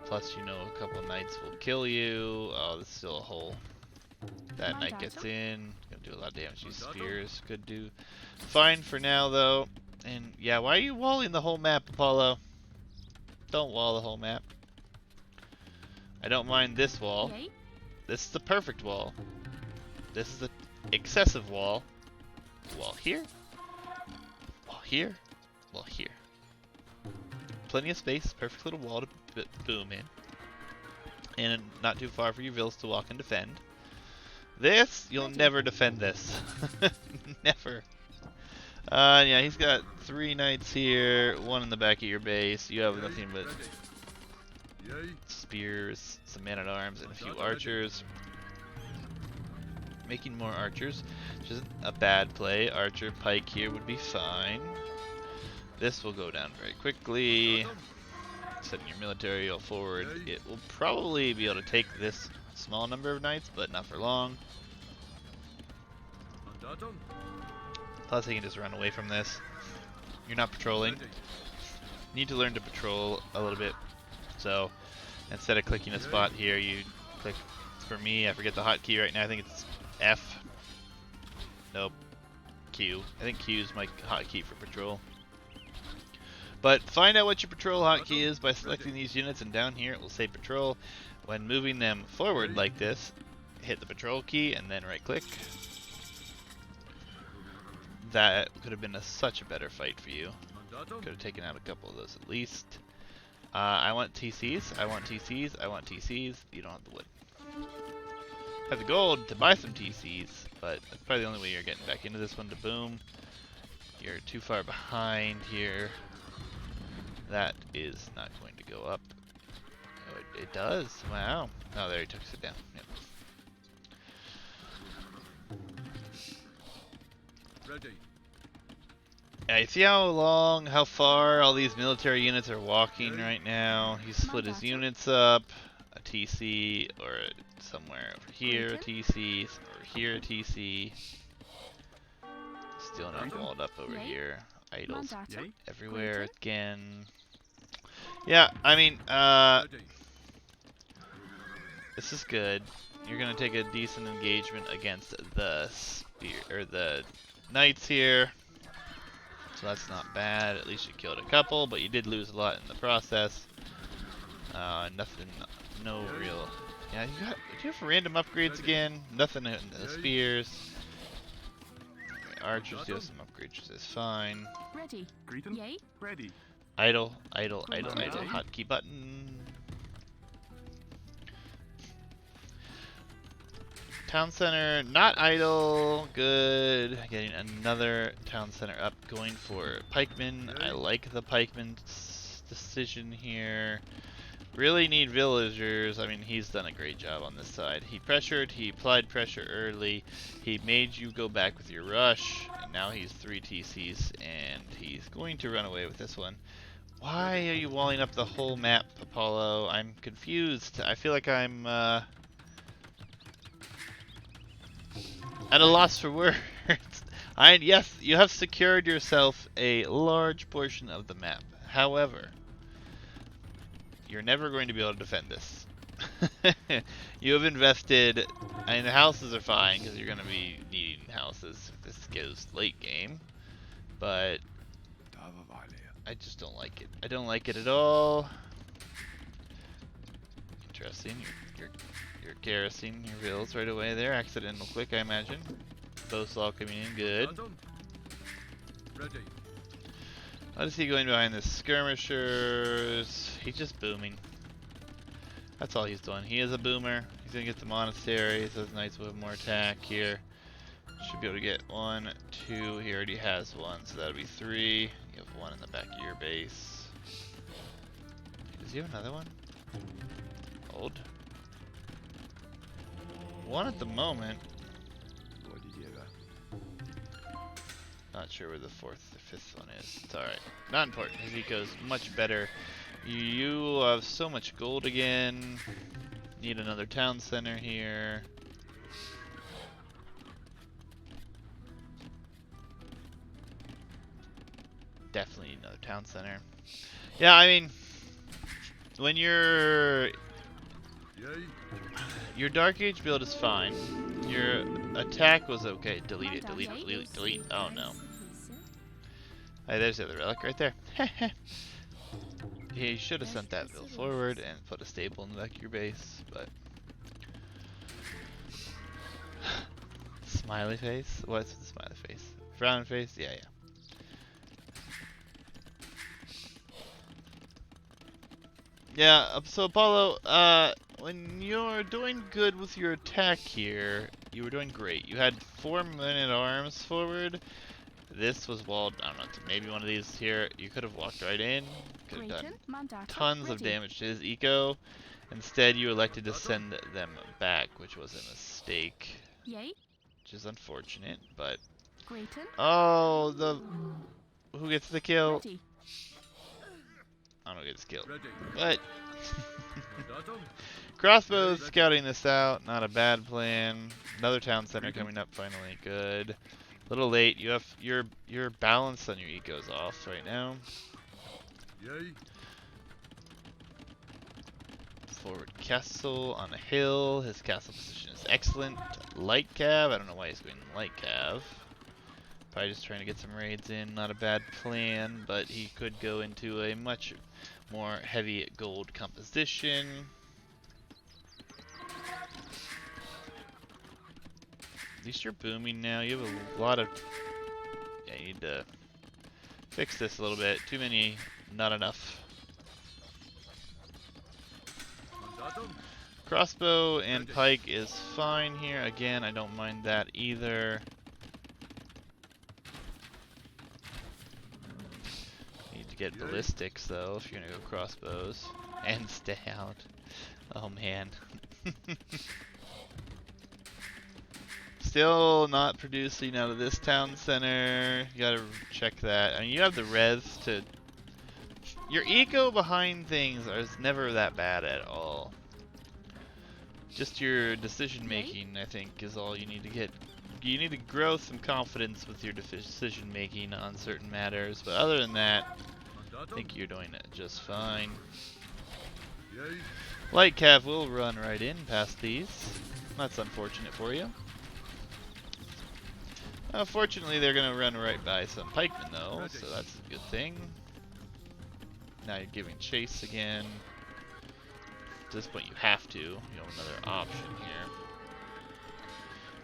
Plus, you know, a couple knights will kill you. Oh, there's still a hole. That knight gets in. Gonna do a lot of damage. These spears could do fine for now, though. And yeah, why are you walling the whole map, Apollo? Don't wall the whole map. I don't mind this wall. This is the perfect wall. This is the excessive wall. Wall here. Wall here. Wall here. Plenty of space. Perfect little wall to boom in. And not too far for your vills to walk and defend. This, you'll never defend this. Never. Yeah, he's got 3 knights here, 1 in the back of your base. You have nothing but spears, some man-at-arms, and a few archers. Making more archers, which isn't a bad play. Archer, pike here would be fine. This will go down very quickly. Setting your military all forward. It will probably be able to take this small number of knights, but not for long. Plus, he can just run away from this. You're not patrolling. You need to learn to patrol a little bit. So, instead of clicking a spot here, you click. For me, I forget the hotkey right now. I think it's F. Nope. Q. I think Q is my hotkey for patrol. But find out what your patrol hotkey is by selecting these units, and down here it will say patrol. When moving them forward like this, hit the patrol key and then right click. That could have been such a better fight for you. Could have taken out a couple of those at least. I want TCs, I want TCs, I want TCs. You don't have the wood. Have the gold to buy some TCs, but that's probably the only way you're getting back into this one to boom. You're too far behind here. That is not going to go up. Oh, it does. Wow. Oh, there he took it down. Yep. Ready. Yeah, you see how far all these military units are walking right now? He's split his units up. A TC, or somewhere over here, a TC, over here, a TC. Still not walled up over here. Idols everywhere again. Yeah, I mean, this is good. You're gonna take a decent engagement against the spear or the knights here, so that's not bad. At least you killed a couple, but you did lose a lot in the process. Nothing, no real. Yeah, do you have random upgrades again? Nothing in the spears. Archers do have some upgrades, which is fine. Ready. Yay. Ready. Idle, idle, idle, idle. Hotkey button. Town center, not idle. Good. Getting another town center up. Going for pikemen. I like the pikemen's decision here. Really need villagers. I mean, he's done a great job on this side. He pressured, he applied pressure early, he made you go back with your rush, and now he's 3 TCs, and he's going to run away with this one. Why are you walling up the whole map, Apollo? I'm confused. I feel like I'm at a loss for words. Yes, you have secured yourself a large portion of the map. However, you're never going to be able to defend this. You have invested. I mean, the houses are fine because you're going to be needing houses if this goes late game. But I just don't like it. I don't like it at all. Interesting. You're garrisoning your vills right away there. Accidental click, I imagine. Both all coming in good. Ready. What is he going behind the skirmishers? He's just booming. That's all he's doing. He is a boomer. He's gonna get the monasteries. Those knights will have more attack here. Should be able to get 1, 2. He already has 1, so that'll be 3. You have 1 in the back of your base. Does he have another one? Hold. 1 at the moment. Not sure where the 4th or 5th one is. It's alright. Not important. His eco's much better. You have so much gold again. Need another town center here. Definitely need another town center. Yeah, I mean, when your Dark Age build is fine. Your attack was okay. Delete it, delete it, delete it, delete. Oh no. Hey, there's the other relic right there. He should have sent that bill forward and put a staple in the back of your base, but Smiley face? What's the smiley face? Frown face? Yeah, yeah. Yeah, so Apollo, when you're doing good with your attack here, you were doing great. You had 4 men-at-arms forward. This was walled, I don't know, maybe one of these here. You could have walked right in. Could have done Grayton, Mandatum, tons of ready. damage to his eco. Instead, you elected to send them back, which was a mistake. Yay, Which is unfortunate, but... Grayton, Oh, the... Who gets the kill? ready. I don't get this kill. Ready. But... Mandatum. Crossbows scouting this out, not a bad plan. Another town center coming up finally, good. A little late, you have your balance on your eco's off right now. Yay. Forward castle on a hill, his castle position is excellent. Light cav, I don't know why he's going light cav. Probably just trying to get some raids in, not a bad plan, but he could go into a much more heavy gold composition. At least you're booming now. You have a lot of... Yeah, you need to fix this a little bit. Too many, not enough. Mandatum. Crossbow and pike is fine here. Again, I don't mind that either. Need to get ballistics though if you're gonna go crossbows. And stay out. Oh man. Still not producing out of this town center. You gotta check that. I mean, you have the res to... Your eco behind things is never that bad at all. Just your decision making, I think, is all you need to get. You need to grow some confidence with your decision making on certain matters, but other than that, I think you're doing it just fine. Yay. Light cav will run right in past these. That's unfortunate for you. Fortunately, they're going to run right by some pikemen, though, so that's a good thing. Now you're giving chase again. At this point, you have to. You have another option here.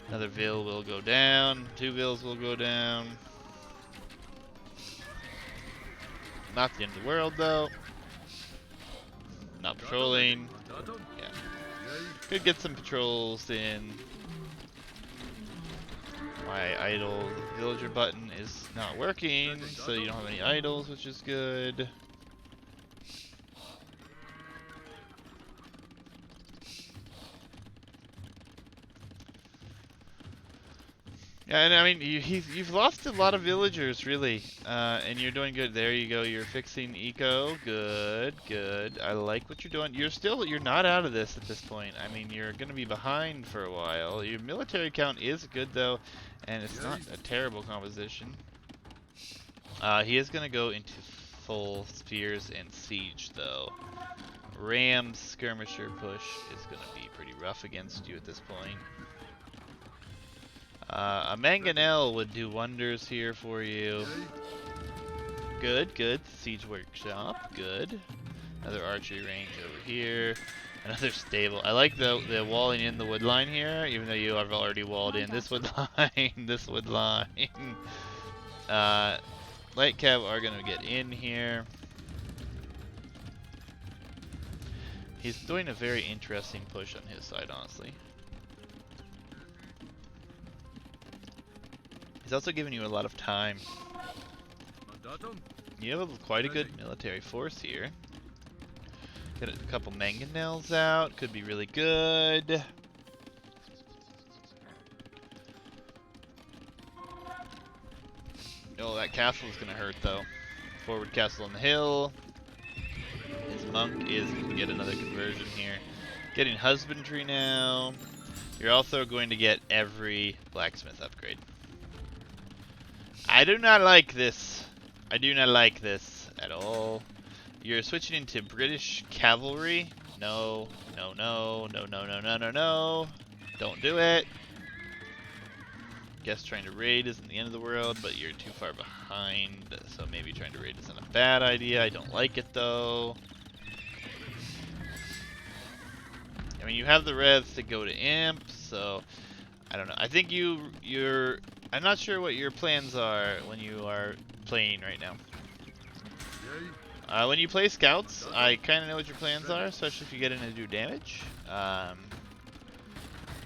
Another Vil will go down. 2 Vils will go down. Not the end of the world, though. Not patrolling. Mandatum. Yeah. Yay. Could get some patrols in. My idle villager button is not working, so you don't have any idols, which is good. Yeah, and I mean, you've lost a lot of villagers, really, and you're doing good. There you go. You're fixing eco. Good, good. I like what you're doing. You're not out of this at this point. I mean, you're gonna be behind for a while. Your military count is good though, and it's not a terrible composition. He is gonna go into full spears and siege though. Ram's skirmisher push is gonna be pretty rough against you at this point. A mangonel would do wonders here for you. Good, good. Siege workshop, good. Another archery range over here. Another stable. I like the walling in the wood line here, even though you have already walled in this wood line. This wood line. Light cav are gonna get in here. He's doing a very interesting push on his side, honestly. He's also giving you a lot of time. Mandatum. You have quite a good military force here. Get a couple mangonels out, could be really good. Oh, that castle is gonna hurt though. Forward castle on the hill. His monk is gonna get another conversion here. Getting husbandry now. You're also going to get every blacksmith upgrade. I do not like this. I do not like this at all. You're switching into British cavalry. No, no, no, no, no, no, no, no, no. Don't do it. Guess trying to raid isn't the end of the world, but you're too far behind, so maybe trying to raid isn't a bad idea. I don't like it though. I mean, you have the res to go to imp, so I don't know. I think you're. I'm not sure what your plans are when you are playing right now. Yay. When you play scouts, I kind of know what your plans are, especially if you get in to do damage.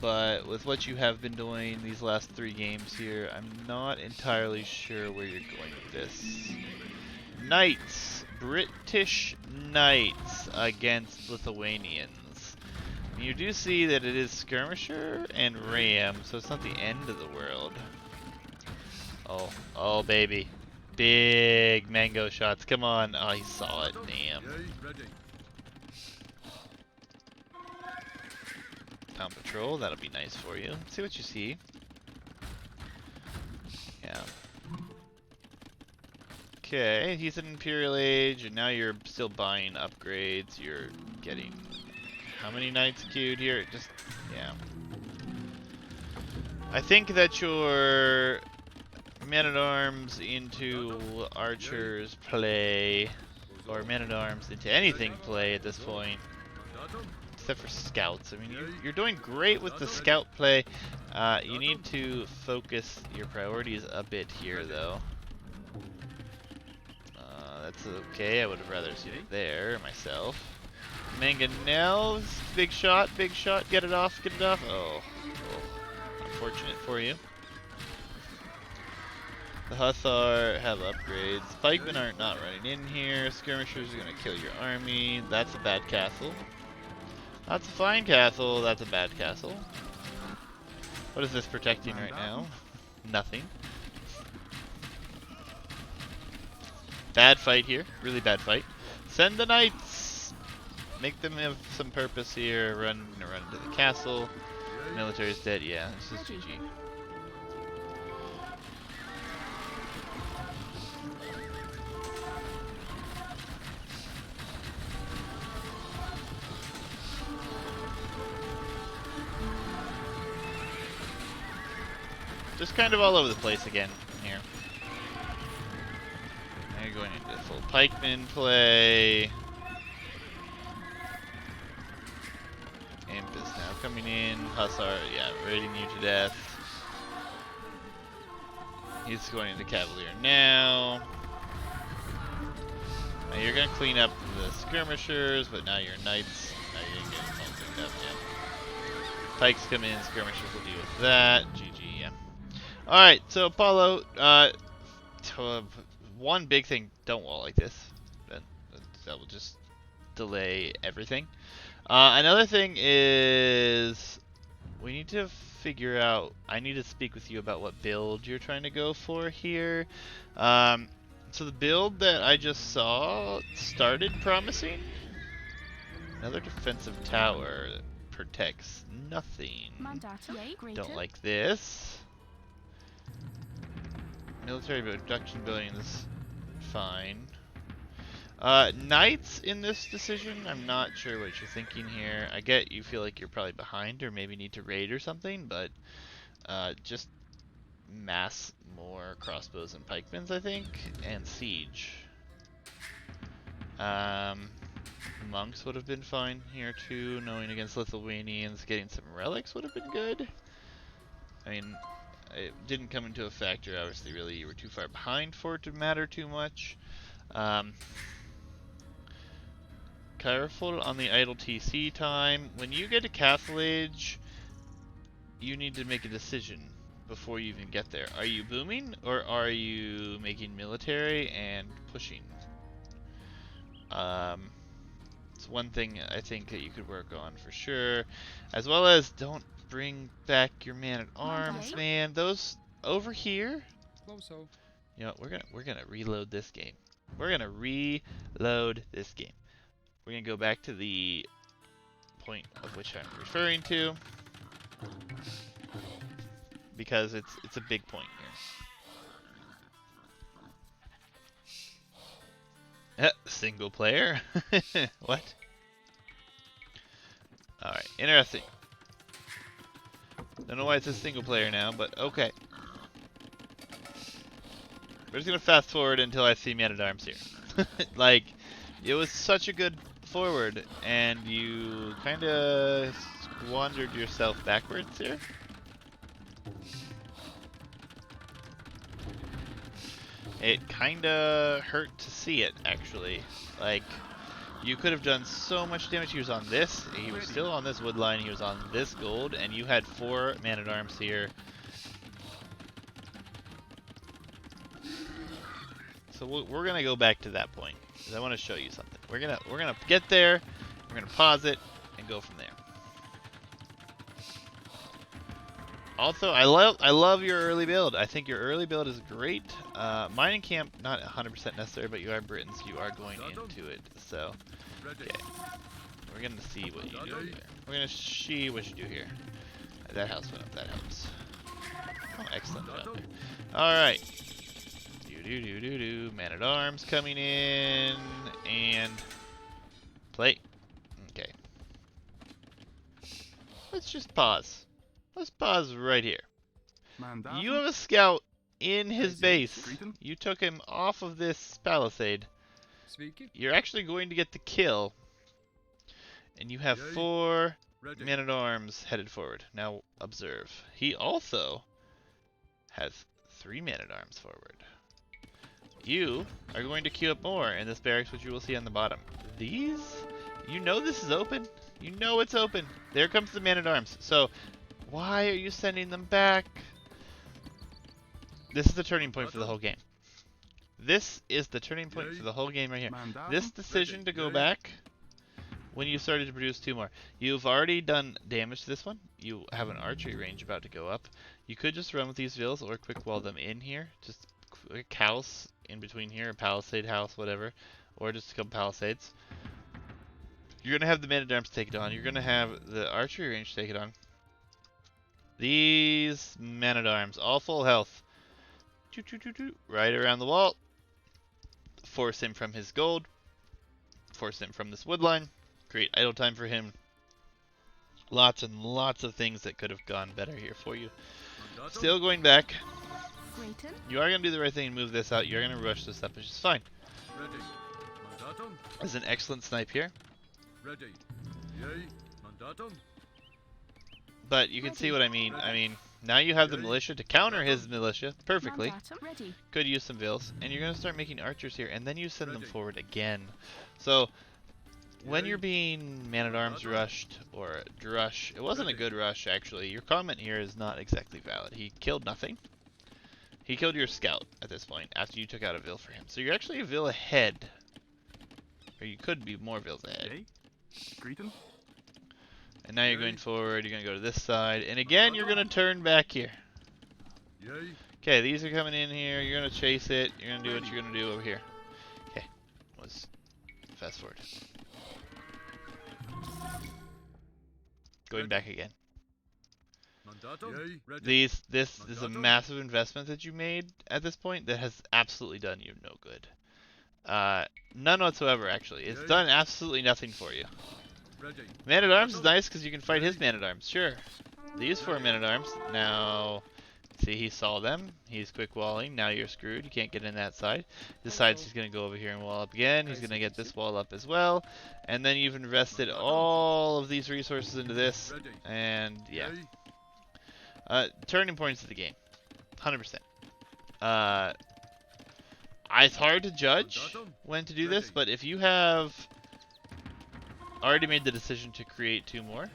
But with what you have been doing these last 3 games here, I'm not entirely sure where you're going with this. Knights, British Knights against Lithuanians. You do see that it is Skirmisher and Ram, so it's not the end of the world. Oh, oh baby. Big mango shots, come on. Oh, he saw it, damn. Yay, ready. Town patrol, that'll be nice for you. See what you see. Yeah. Okay, he's an Imperial Age, and now you're still buying upgrades. You're getting how many knights queued here? Just, yeah. I think that your men-at-arms into archers play, or men-at-arms into anything play at this point, Mandatum. except for scouts. I mean, you're doing great with the scout play. You need to focus your priorities a bit here, though. That's okay. I would have rather seen it there myself. Mangonels, big shot, get it off, get it off. Oh, unfortunate for you. The Hussar have upgrades. Pikemen are not running in here. Skirmishers are going to kill your army. That's a bad castle. That's a fine castle. That's a bad castle. What is this protecting right now? Nothing. Bad fight here. Really bad fight. Send the knights! Make them have some purpose here. Run to the castle. Military's dead. Yeah, this is GG. Just kind of all over the place again here. Now you're going into full pikeman play. Imp is now coming in. Hussar, yeah, raiding you to death. He's going into Cavalier now. Now you're going to clean up the skirmishers, but now your knights. Now you're going to get them all picked up, yeah. Pikes come in, skirmishers will deal with that. GG, yeah. Alright, so Apollo, one big thing, don't wall like this. That will just delay everything. Another thing is, we need to figure out, I need to speak with you about what build you're trying to go for here. So the build that I just saw started promising. Another defensive tower that protects nothing. Mandatum. Yay, greater. Don't like this. Military production buildings, fine. Knights in this decision, I'm not sure what you're thinking here. I get you feel like you're probably behind or maybe need to raid or something, but just mass more crossbows and pikemans, I think, and siege. Monks would have been fine here too, knowing against Lithuanians. Getting some relics would have been good. I mean, it didn't come into a factor, obviously, really. You were too far behind for it to matter too much. Careful on the idle TC time. When you get to Castle Age, you need to make a decision before you even get there. Are you booming, or are you making military and pushing? It's one thing I think that you could work on for sure. As well as, don't bring back your man-at-arms, man. Those over here. So. You know what, we're gonna reload this game. We're gonna reload this game. We're gonna go back to the point of which I'm referring to, because it's a big point here. Single player? What? Alright, interesting. Don't know why it says single player now, but okay. We're just gonna fast forward until I see Man-at-Arms here. Like, it was such a good forward, and you kinda squandered yourself backwards here. It kinda hurt to see it, actually. Like, you could have done so much damage. He was on this, he was still on this wood line, he was on this gold, and you had 4 man-at-arms here. So we're gonna go back to that point, because I want to show you something. We're gonna get there, we're gonna pause it, and go from there. Also, I love your early build. I think your early build is great. Mining camp, not 100% necessary, but you are Britons, you are going into it. So, okay. We're gonna see what you do here. We're gonna see what you do here. That house went up, that helps. Oh, excellent job there. Alright. Man-at-arms coming in, and play. Okay. Let's just pause. Let's pause right here. You have a scout in his base. You took him off of this palisade. You're actually going to get the kill. And you have 4 man-at-arms headed forward. Now, observe. He also has 3 man-at-arms forward. You are going to queue up more in this barracks, which you will see on the bottom. These, you know this is open. You know it's open. There comes the man-at-arms. So, why are you sending them back? This is the turning point for the whole game. This is the turning point for the whole game right here. This decision to go back when you started to produce 2 more. You've already done damage to this one. You have an archery range about to go up. You could just run with these villas or quick wall them in here. Just quick house in between here, a palisade house, whatever. Or just a couple palisades. You're going to have the man-at-arms take it on. You're going to have the archery range take it on. These man-at-arms, all full health. Right around the wall. Force him from his gold. Force him from this wood line. Create idle time for him. Lots and lots of things that could have gone better here for you. Still going back. You are going to do the right thing and move this out. You're going to rush this up, which is fine. There's an excellent snipe here. But you can see what I mean. I mean, now you have the militia to counter his militia perfectly. Could use some vills. And you're going to start making archers here. And then you send them forward again. So, when you're being man-at-arms rushed, or drush, it wasn't a good rush, actually. Your comment here is not exactly valid. He killed nothing. He killed your scout at this point, after you took out a vill for him. So you're actually a vill ahead. Or you could be more vills ahead. And now you're going forward, you're going to go to this side. And again, you're going to turn back here. Okay, these are coming in here. You're going to chase it. You're going to do what you're going to do over here. Okay, let's fast forward. Going back again. This is a massive investment that you made at this point that has absolutely done you no good. None whatsoever, actually. It's done absolutely nothing for you. Man-at-arms is nice because you can fight his man-at-arms, sure. These 4 man-at-arms, now, see, he saw them. He's quick walling. Now you're screwed. You can't get in that side. Decides he's going to go over here and wall up again. He's going to get this wall up as well. And then you've invested all of these resources into this. And, yeah. Turning points of the game. 100%. It's hard to judge when to do this, but if you have already made the decision to create 2 more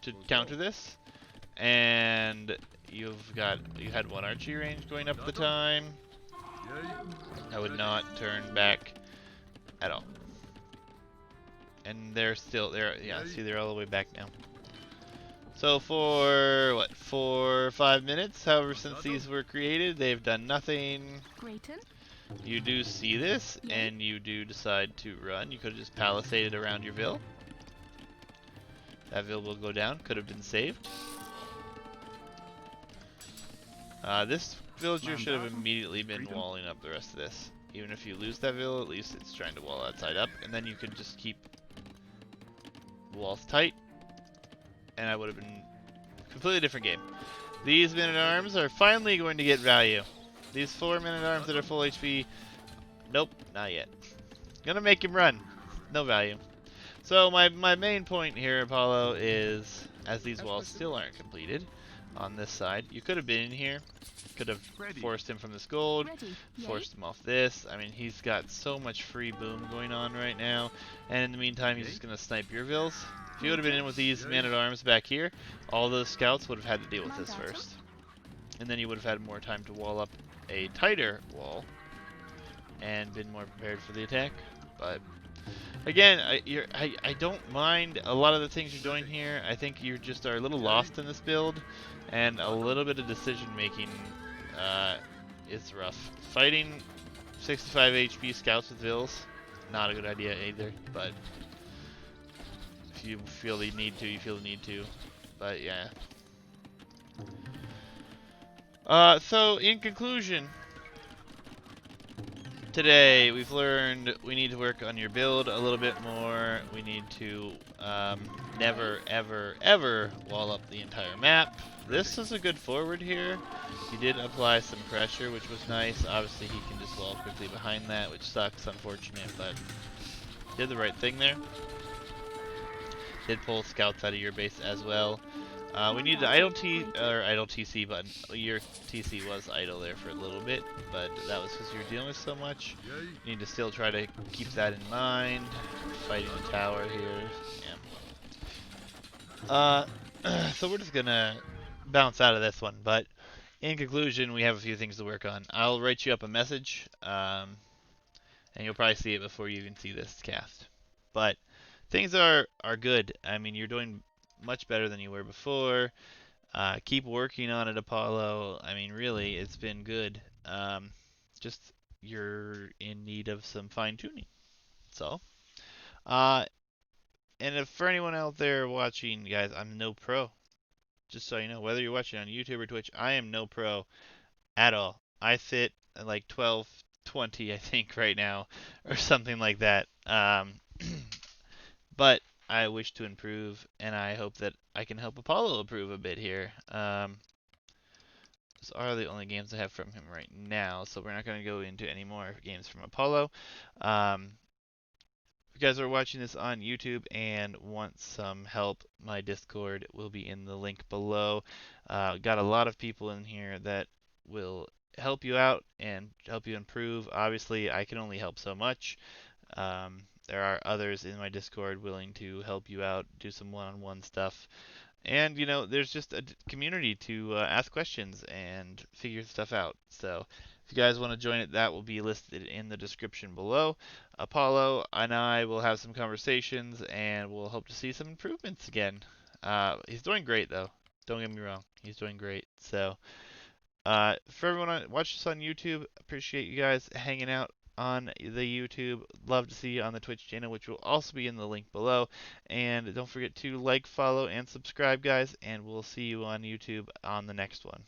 to counter this, and you had 1 archery range going up at the time, I would not turn back at all. And they're still there. Yeah, see, they're all the way back now. So for what, 4 or 5 minutes, however, since these were created, they've done nothing. You do see this, and you do decide to run. You could have just palisaded around your vill. That vill will go down. Could have been saved. This villager should have immediately been walling up the rest of this. Even if you lose that vill, at least it's trying to wall that side up. And then you could just keep walls tight. And I would have been a completely different game. These men-at-arms are finally going to get value. These 4 men-at-arms that are full HP, nope, not yet. Gonna make him run. No value. So my main point here, Apollo, is as these walls still aren't completed, on this side. You could have been in here. Could have Ready. forced him from this gold, Ready. Yay. forced him off this. I mean, he's got so much free boom going on right now. And in the meantime, he's just going to snipe your vills. If you would have been in with these man-at-arms back here, all those scouts would have had to deal with this first. And then you would have had more time to wall up a tighter wall and been more prepared for the attack. But again, I don't mind a lot of the things you're doing here. I think you just are a little lost in this build, and a little bit of decision making is rough. Fighting 65 HP scouts with vills, not a good idea either. But if you feel the need to, you feel the need to. But yeah. So in conclusion, today we've learned we need to work on your build a little bit more. We need to never, ever, ever wall up the entire map. This is a good forward here. He did apply some pressure, which was nice. Obviously, he can just wall quickly behind that, which sucks, unfortunate, but did the right thing there. Did pull scouts out of your base as well. We need the idle TC button. Your TC was idle there for a little bit, but that was because you were dealing with so much. You need to still try to keep that in mind. Fighting the tower here. Yeah. So we're just gonna bounce out of this one, but in conclusion, we have a few things to work on. I'll write you up a message, and you'll probably see it before you even see this cast. But things are good. I mean, you're doing much better than you were before. Keep working on it, Apollo. I mean, really, it's been good. Just you're in need of some fine tuning. So, and if for anyone out there watching, guys, I'm no pro. Just so you know, whether you're watching on YouTube or Twitch, I am no pro at all. I sit at like 12, 20, I think, right now, or something like that. But I wish to improve, and I hope that I can help Apollo improve a bit here. Those are the only games I have from him right now, so we're not going to go into any more games from Apollo. If you guys are watching this on YouTube and want some help, my Discord will be in the link below. Got a lot of people in here that will help you out and help you improve. Obviously, I can only help so much. There are others in my Discord willing to help you out, do some one-on-one stuff. And, you know, there's just a community to ask questions and figure stuff out. So if you guys want to join it, that will be listed in the description below. Apollo and I will have some conversations, and we'll hope to see some improvements again. He's doing great, though. Don't get me wrong. He's doing great. So for everyone watching this on YouTube, appreciate you guys hanging out on the YouTube. Love to see you on the Twitch channel, which will also be in the link below. And don't forget to like, follow, and subscribe, guys. And we'll see you on YouTube on the next one.